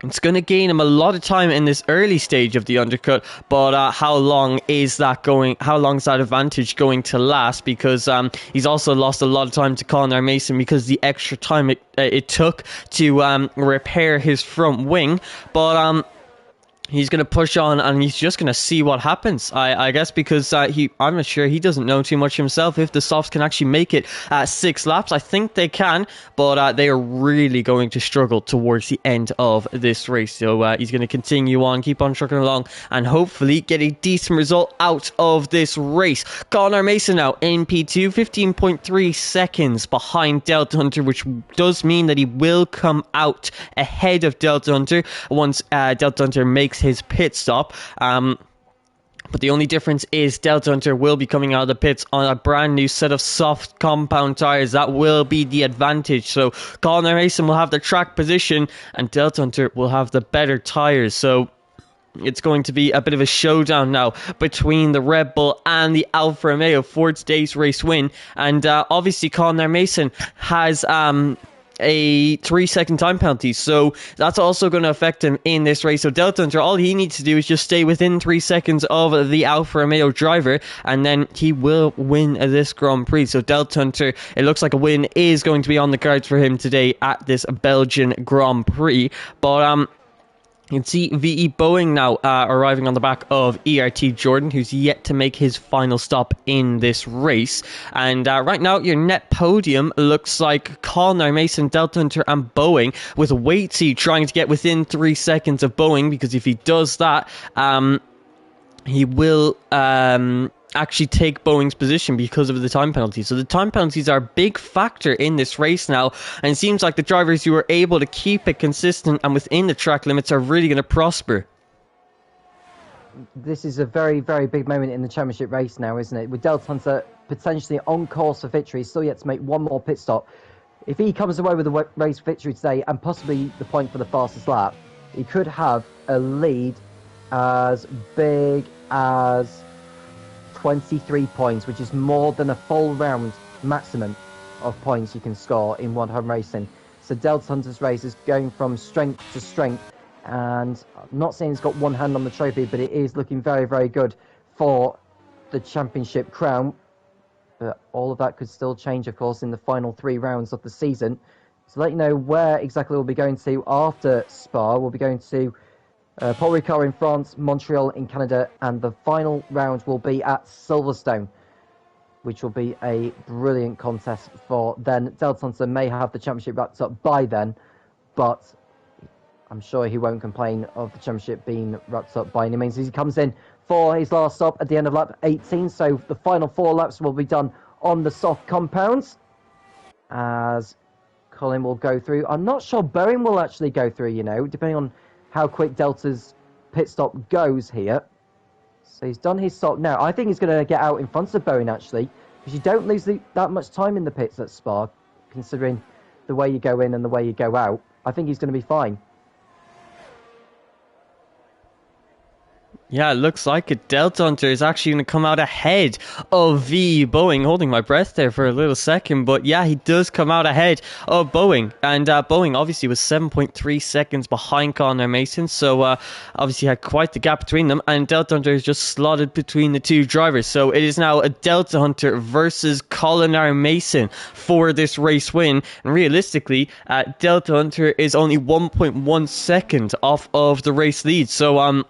S1: it's going to gain him a lot of time in this early stage of the undercut. But how long is that advantage going to last? Because he's also lost a lot of time to Conor Mason, because the extra time it took to repair his front wing. But he's going to push on, and he's just going to see what happens, I guess, because I'm not sure, he doesn't know too much himself if the softs can actually make it 6 laps. I think they can, but they are really going to struggle towards the end of this race. So he's going to continue on, keep on trucking along, and hopefully get a decent result out of this race. Conor Mason now in P2, 15.3 seconds behind Delta Hunter, which does mean that he will come out ahead of Delta Hunter once Delta Hunter makes his pit stop. But the only difference is Delta Hunter will be coming out of the pits on a brand new set of soft compound tires. That will be the advantage. So Conor Mason will have the track position, and Delta Hunter will have the better tires. So it's going to be a bit of a showdown now between the Red Bull and the Alfa Romeo for today's race win. And obviously Conor Mason has a 3-second time penalty, so that's also going to affect him in this race. So Delta Hunter, all he needs to do is just stay within 3 seconds of the Alfa Romeo driver, and then he will win this Grand Prix. So Delta Hunter, it looks like a win is going to be on the cards for him today at this Belgian Grand Prix. But you can see VE Boeing now arriving on the back of ERT Jordan, who's yet to make his final stop in this race. And right now, your net podium looks like Conor Mason, Delta Hunter, and Boeing, with Waitsy trying to get within 3 seconds of Boeing, because if he does that, he will actually take Boeing's position because of the time penalty. So the time penalties are a big factor in this race now, and it seems like the drivers who are able to keep it consistent and within the track limits are really going to prosper.
S2: This is a very big moment in the championship race now, isn't it? With Delta Hunter potentially on course for victory, he's still yet to make one more pit stop. If he comes away with the race victory today, and possibly the point for the fastest lap, he could have a lead as big as 23 points, which is more than a full round maximum of points you can score in one home racing. So Delta Hunter's race is going from strength to strength, and I'm not saying he's got one hand on the trophy, but it is looking very good for the championship crown. But all of that could still change, of course, in the final 3 rounds of the season. To let you know where exactly we'll be going to after Spa, we'll be going to Paul Ricard in France, Montreal in Canada, and the final round will be at Silverstone, which will be a brilliant contest for then. Delta Hunter may have the championship wrapped up by then, but I'm sure he won't complain of the championship being wrapped up by any means. He comes in for his last stop at the end of lap 18, so the final 4 laps will be done on the soft compounds, as Colin will go through. I'm not sure Boeing will actually go through, you know, depending on how quick Delta's pit stop goes here. So he's done his stop now. I think he's going to get out in front of Boeing, actually, Because you don't lose that much time in the pits at Spa, considering the way you go in and the way you go out. I think he's going to be fine.
S1: Yeah, it looks like it. Delta Hunter is actually going to come out ahead of V Boeing. Holding my breath there for a little second, but yeah, he does come out ahead of Boeing. And Boeing obviously was 7.3 seconds behind Connor Mason, so obviously had quite the gap between them. And Delta Hunter is just slotted between the two drivers. So it is now a Delta Hunter versus Colin Mason for this race win. And realistically, Delta Hunter is only 1.1 second off of the race lead. So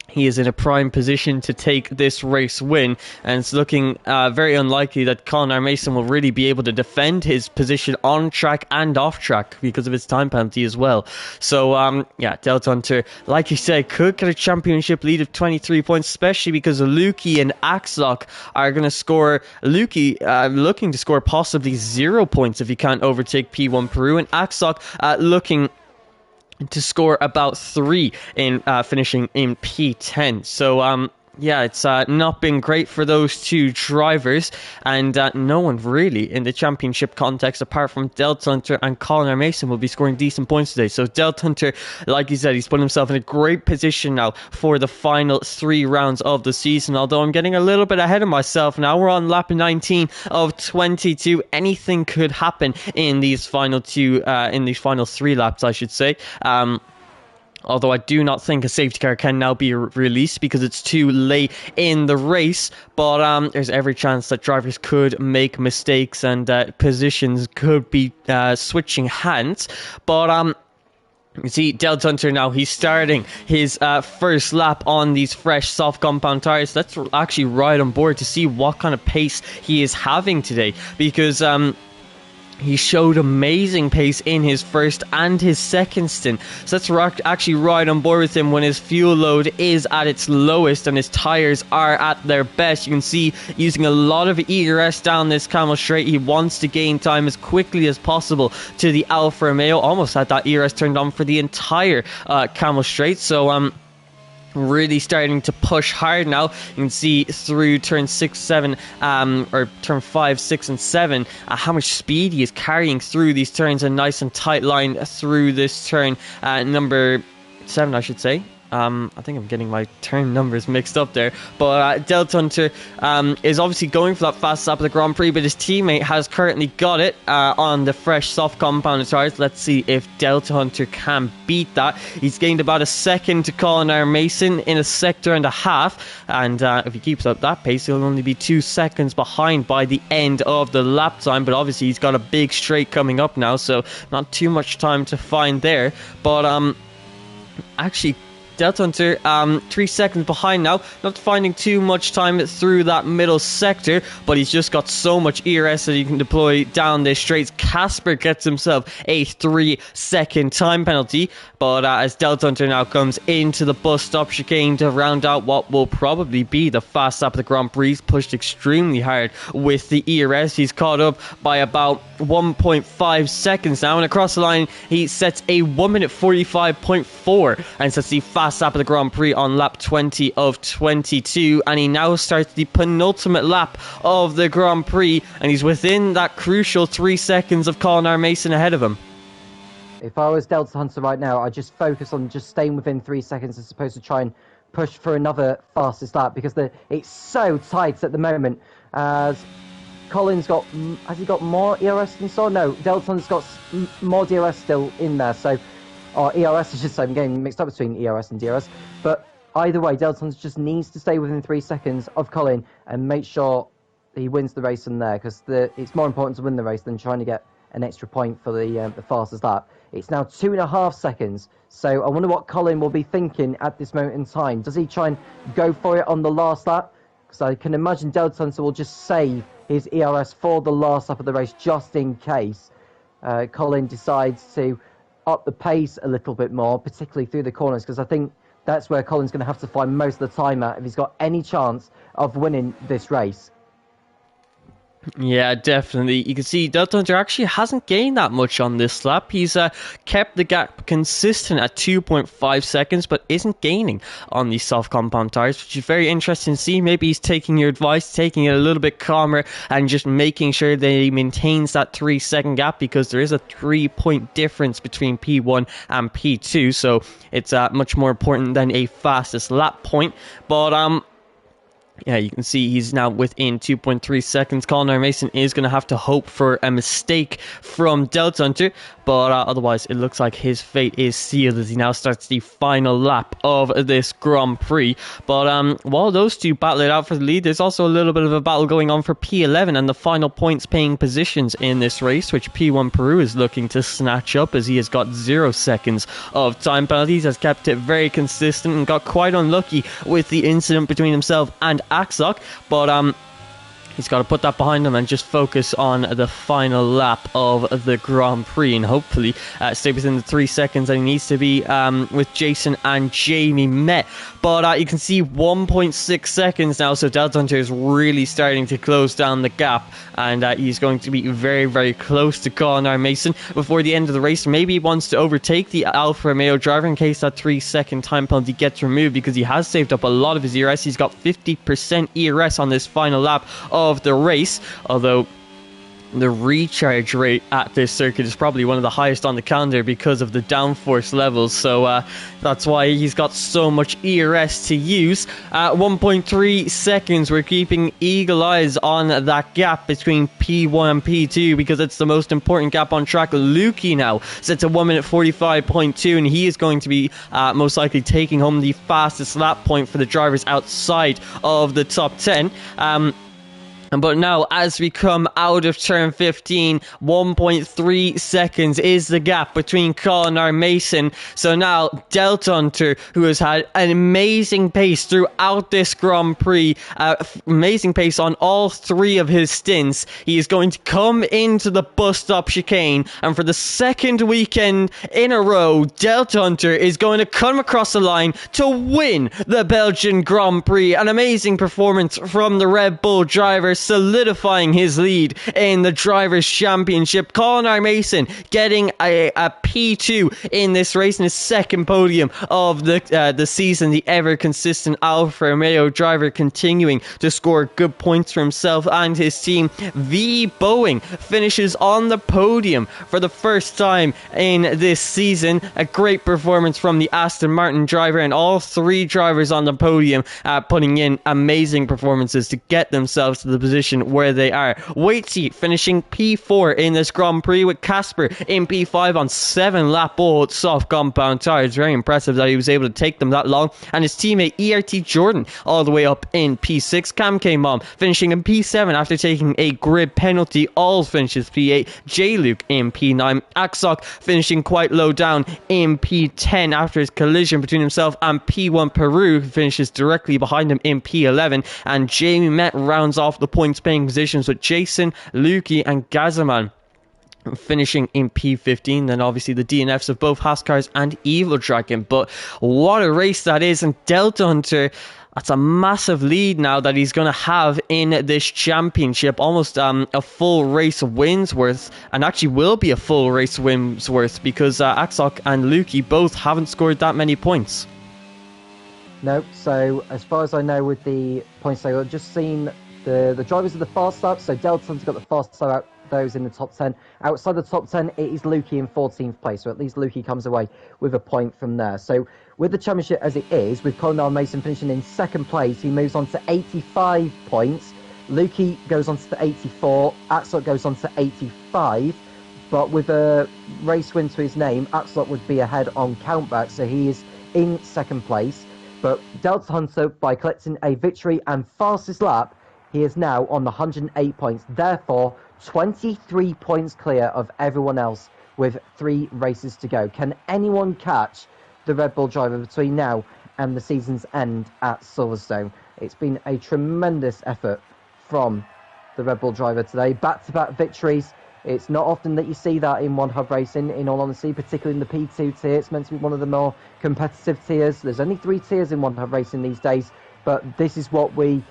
S1: he is in a prime position to take this race win, and it's looking very unlikely that Conor Mason will really be able to defend his position on track and off track because of his time penalty as well. So, yeah, Delta Hunter, like you said, could get a championship lead of 23 points, especially because Lukey and Axlock are going to score. Lukey looking to score possibly 0 points if he can't overtake P1 Peru, and Axlock looking to score about 3 in finishing in P10. So yeah, it's not been great for those two drivers, and no one really in the championship context apart from Delta Hunter and Colin Mason will be scoring decent points today. So Delta Hunter, like you said, he's put himself in a great position now for the final 3 rounds of the season, although I'm getting a little bit ahead of myself now. We're on lap 19 of 22. Anything could happen in these final 3 laps, I should say. Although I do not think a safety car can now be released because it's too late in the race. But there's every chance that drivers could make mistakes and positions could be switching hands. But you see, Delta Hunter now, he's starting his first lap on these fresh soft compound tires. Let's actually ride on board to see what kind of pace he is having today, because he showed amazing pace in his first and his second stint. So let's actually ride on board with him when his fuel load is at its lowest and his tyres are at their best. You can see using a lot of ERS down this Camel Straight. He wants to gain time as quickly as possible to the Alfa Romeo. Almost had that ERS turned on for the entire Camel Straight. So really starting to push hard now. You can see through turn 6, 7, or turn 5, 6 and 7 how much speed he is carrying through these turns. A nice and tight line through this turn number 7, I should say. I think I'm getting my turn numbers mixed up there. But Delta Hunter is obviously going for that fast lap of the Grand Prix, but his teammate has currently got it on the fresh soft compound tires. Let's see if Delta Hunter can beat that. He's gained about a second to Colin Mason in a sector and a half, and if he keeps up that pace, he'll only be 2 seconds behind by the end of the lap time. But obviously he's got a big straight coming up now, so not too much time to find there. But actually, Delta Hunter 3 seconds behind now, not finding too much time through that middle sector, but he's just got so much ERS that he can deploy down this straight. Casper gets himself a 3-second time penalty, but as Delta Hunter now comes into the bus stop chicane to round out what will probably be the fast lap of the Grand Prix, he's pushed extremely hard with the ERS. He's caught up by about 1.5 seconds now, and across the line he sets a 1 minute 45.4 and sets the fast lap of the Grand Prix on lap 20 of 22, and he now starts the penultimate lap of the Grand Prix, and he's within that crucial 3 seconds of Colin Mason ahead of him.
S2: If I was Delta Hunter right now, I'd just focus on just staying within 3 seconds as opposed to try and push for another fastest lap, because it's so tight at the moment. As Colin's got, has he got more ERS than so? No, Delta Hunter's got more DRS still in there, so, or ERS, I should say. I'm getting mixed up between ERS and DRS. But either way, Delta Hunter just needs to stay within 3 seconds of Colin and make sure he wins the race in there, because it's more important to win the race than trying to get an extra point for the fastest lap. It's now 2.5 seconds, so I wonder what Colin will be thinking at this moment in time. Does he try and go for it on the last lap? Because I can imagine Delta Hunter will just save his ERS for the last lap of the race just in case Colin decides to up the pace a little bit more, particularly through the corners, because I think that's where Colin's going to have to find most of the time at if he's got any chance of winning this race.
S1: Yeah, definitely. You can see Delta Hunter actually hasn't gained that much on this lap. He's kept the gap consistent at 2.5 seconds, but isn't gaining on these soft compound tires, which is very interesting to see. Maybe he's taking your advice, taking it a little bit calmer, and just making sure that he maintains that 3-second gap, because there is a 3-point difference between P1 and P2, so it's much more important than a fastest lap point. But yeah, you can see he's now within 2.3 seconds. Colin Mason is going to have to hope for a mistake from Delta Hunter, but otherwise it looks like his fate is sealed as he now starts the final lap of this Grand Prix. But while those two battle it out for the lead, there's also a little bit of a battle going on for P11 and the final points paying positions in this race, which P1 Peru is looking to snatch up as he has got 0 seconds of time penalties, has kept it very consistent and got quite unlucky with the incident between himself and Axoc, but he's got to put that behind him and just focus on the final lap of the Grand Prix and hopefully stay within the 3 seconds that he needs to be with Jason and Jamie met. But you can see 1.6 seconds now, so Delta Hunter is really starting to close down the gap, and he's going to be very, very close to Colin Mason before the end of the race. Maybe he wants to overtake the Alfa Romeo driver in case that 3-second time penalty gets removed, because he has saved up a lot of his ERS. He's got 50% ERS on this final lap of the race, although the recharge rate at this circuit is probably one of the highest on the calendar because of the downforce levels, so that's why he's got so much ERS to use. At 1.3 seconds, we're keeping eagle eyes on that gap between P1 and P2 because it's the most important gap on track. Lukey now sets a 1 minute 45.2, and he is going to be most likely taking home the fastest lap point for the drivers outside of the top 10. But now, as we come out of turn 15, 1.3 seconds is the gap between Colin Mason. So now, Delta Hunter, who has had an amazing pace throughout this Grand Prix, amazing pace on all 3 of his stints, he is going to come into the bus stop chicane, and for the second weekend in a row, Delta Hunter is going to come across the line to win the Belgian Grand Prix. An amazing performance from the Red Bull driver, solidifying his lead in the Drivers' Championship. Colin Mason getting a P2 in this race, in his second podium of the season. The ever-consistent Alfa Romeo driver continuing to score good points for himself and his team. V. Boeing finishes on the podium for the first time in this season. A great performance from the Aston Martin driver, and all 3 drivers on the podium putting in amazing performances to get themselves to the position where they are. Waitsy finishing P4 in this Grand Prix, with Casper in P5 on 7 lap old soft compound tires. Very impressive that he was able to take them that long. And his teammate ERT Jordan all the way up in P6. Cam K-Mom finishing in P7 after taking a grid penalty. All finishes P8. J-Luke in P9. Axoc finishing quite low down in P10 after his collision between himself and P1 Peru, who finishes directly behind him in P11. And Jamie Met rounds off the points paying positions with Jason, Lukey and Gazaman finishing in P15. Then obviously the DNFs of both Haskars and Evil Dragon. But what a race that is, and Delta Hunter, that's a massive lead now that he's going to have in this championship. Almost a full race wins worth, and actually will be a full race wins worth, because Axoc and Lukey both haven't scored that many points.
S2: No, so as far as I know with the points, I've just seen the drivers of the fast start. So Delta Hunter's got the fastest out those in the top 10. Outside the top 10, it is Lukey in 14th place. So at least Lukey comes away with a point from there. So with the championship as it is, with Colin Mason finishing in 2nd place, he moves on to 85 points. Lukey goes on to 84. Axoc goes on to 85. But with a race win to his name, Axoc would be ahead on countback. So he is in 2nd place. But Delta Hunter, by collecting a victory and fastest lap, he is now on the 108 points. Therefore, 23 points clear of everyone else with 3 races to go. Can anyone catch the Red Bull driver between now and the season's end at Silverstone? It's been a tremendous effort from the Red Bull driver today. Back-to-back victories. It's not often that you see that in One Hub Racing, in all honesty, particularly in the P2 tier. It's meant to be one of the more competitive tiers. There's only 3 tiers in One Hub Racing these days, but this is what we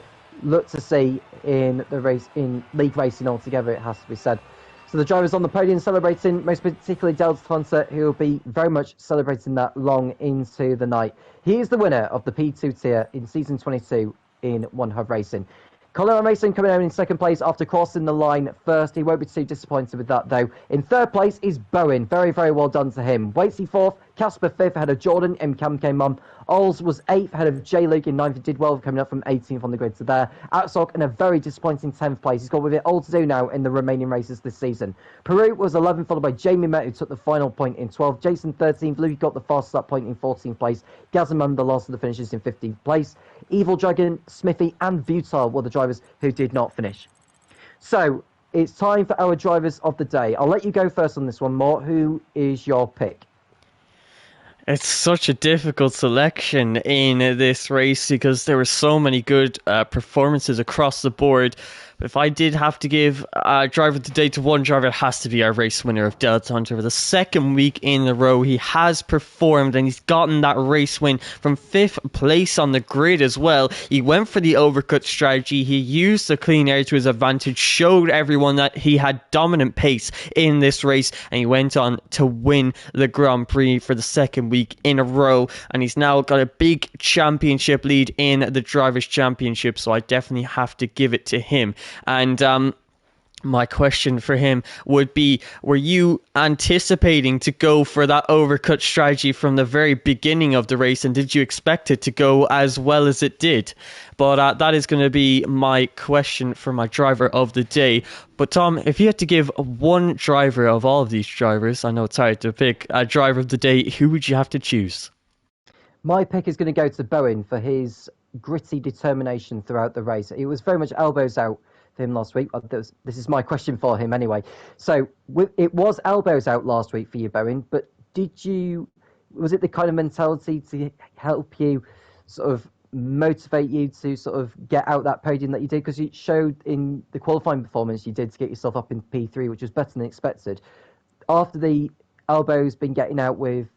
S2: look to see in the race, in league racing altogether, it has to be said. So the drivers on the podium celebrating, most particularly Delta Fonsa, who will be very much celebrating that long into the night. He is the winner of the P2 tier in season 22 in One Hub Racing. Colin Mason coming out in second place after crossing the line first. He won't be too disappointed with that, though. In third place is Bowen. Very, very well done to him. Waitsy fourth. Casper fifth ahead of Jordan. Cam came on. Ols was eighth ahead of J Luke in ninth. He did well coming up from 18th on the grid to there. Outsock in a very disappointing 10th place. He's got with it all to do now in the remaining races this season. Peru was 11th, followed by Jamie Met, who took the final point in 12th. Jason 13th. Luke got the fastest lap point in 14th place. Gazamon, the last of the finishers, in 15th place. Evil Dragon, Smithy, and Vutal were the drivers who did not finish. So it's time for our drivers of the day. I'll let you go first on this one, Mort. Who is your pick?
S1: It's such a difficult selection in this race because there were so many good performances across the board. But if I did have to give a driver of the day to one driver, it has to be our race winner of Delta Hunter. For the second week in a row, he has performed and he's gotten that race win from 5th place on the grid as well. He went for the overcut strategy. He used the clean air to his advantage, showed everyone that he had dominant pace in this race, and he went on to win the Grand Prix for the second week in a row. And he's now got a big championship lead in the Drivers' Championship, so I definitely have to give it to him. And my question for him would be, were you anticipating to go for that overcut strategy from the very beginning of the race, and did you expect it to go as well as it did? But that is going to be my question for my driver of the day. But Tom, if you had to give one driver of all of these drivers, I know it's hard to pick a driver of the day, who would you have to choose?
S2: My pick is going to go to Bowen for his gritty determination throughout the race. It was very much elbows out for him last week. This is my question for him anyway. So it was elbows out last week for you, Bowen, but was it the kind of mentality to help you sort of motivate you to sort of get out that podium that you did? Because it showed in the qualifying performance you did to get yourself up in P3, which was better than expected. After the elbows been getting out with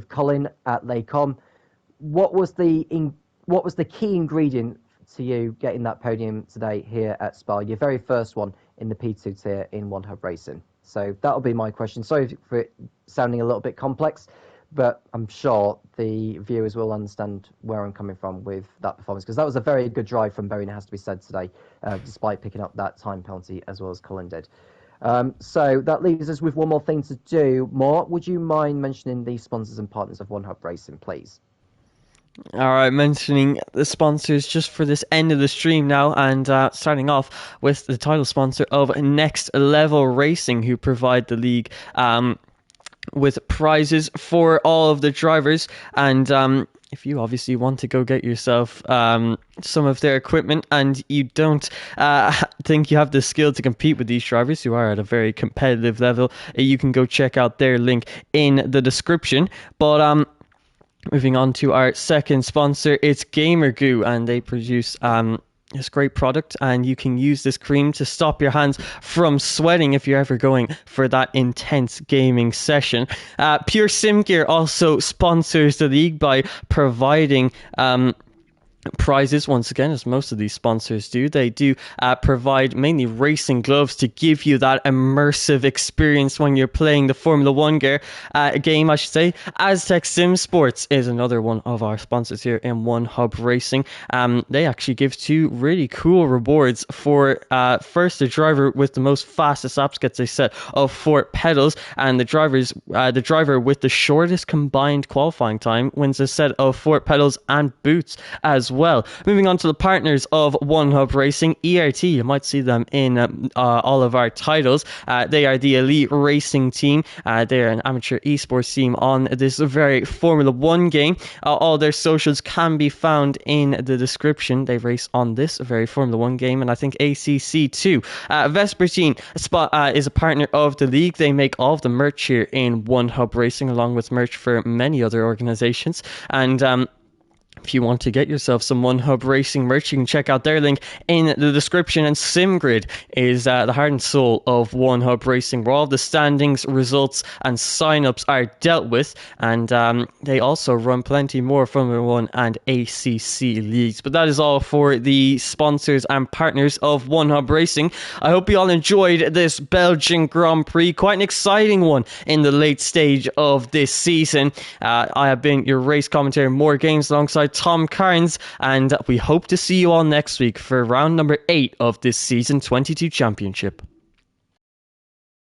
S2: Colin at Lacom, what was the key ingredient to you getting that podium today here at Spa? Your very first one in the P2 tier in One Hub Racing. So that'll be my question. Sorry for it sounding a little bit complex, but I'm sure the viewers will understand where I'm coming from with that performance, because that was a very good drive from Bowen, it has to be said today, despite picking up that time penalty as well as Colin did. So that leaves us with one more thing to do. Mort, would you mind mentioning the sponsors and partners of One Hub Racing, please?
S1: Alright, mentioning the sponsors just for this end of the stream now, and starting off with the title sponsor of Next Level Racing, who provide the league with prizes for all of the drivers. And if you obviously want to go get yourself some of their equipment and you don't think you have the skill to compete with these drivers who are at a very competitive level, you can go check out their link in the description. But moving on to our second sponsor, it's Gamer Goo, and they produce this great product, and you can use this cream to stop your hands from sweating if you're ever going for that intense gaming session. Pure Sim Gear also sponsors the league by providing prizes, once again, as most of these sponsors do. They do provide mainly racing gloves to give you that immersive experience when you're playing the Formula 1 game, I should say. Aztec Sim Sports is another one of our sponsors here in One Hub Racing. They actually give 2 really cool rewards for first, the driver with the most fastest laps gets a set of 4 pedals, and the driver with the shortest combined qualifying time wins a set of 4 pedals and boots as well. Moving on to the partners of One Hub Racing, ERT, you might see them in all of our titles. They are the elite racing team. They're an amateur esports team on this very Formula 1 game. All their socials can be found in the description. They race on this very Formula 1 game, and I think ACC too. Vespertine is a partner of the league. They make all of the merch here in One Hub Racing, along with merch for many other organizations. And if you want to get yourself some One Hub Racing merch, you can check out their link in the description. And SimGrid is the heart and soul of One Hub Racing, where all the standings, results and sign-ups are dealt with. And they also run plenty more Formula 1 and ACC leagues. But that is all for the sponsors and partners of One Hub Racing. I hope you all enjoyed this Belgian Grand Prix. Quite an exciting one in the late stage of this season. I have been your race commentator, More Games, alongside Tom Carnes, and we hope to see you all next week for round number 8 of this season 22 championship.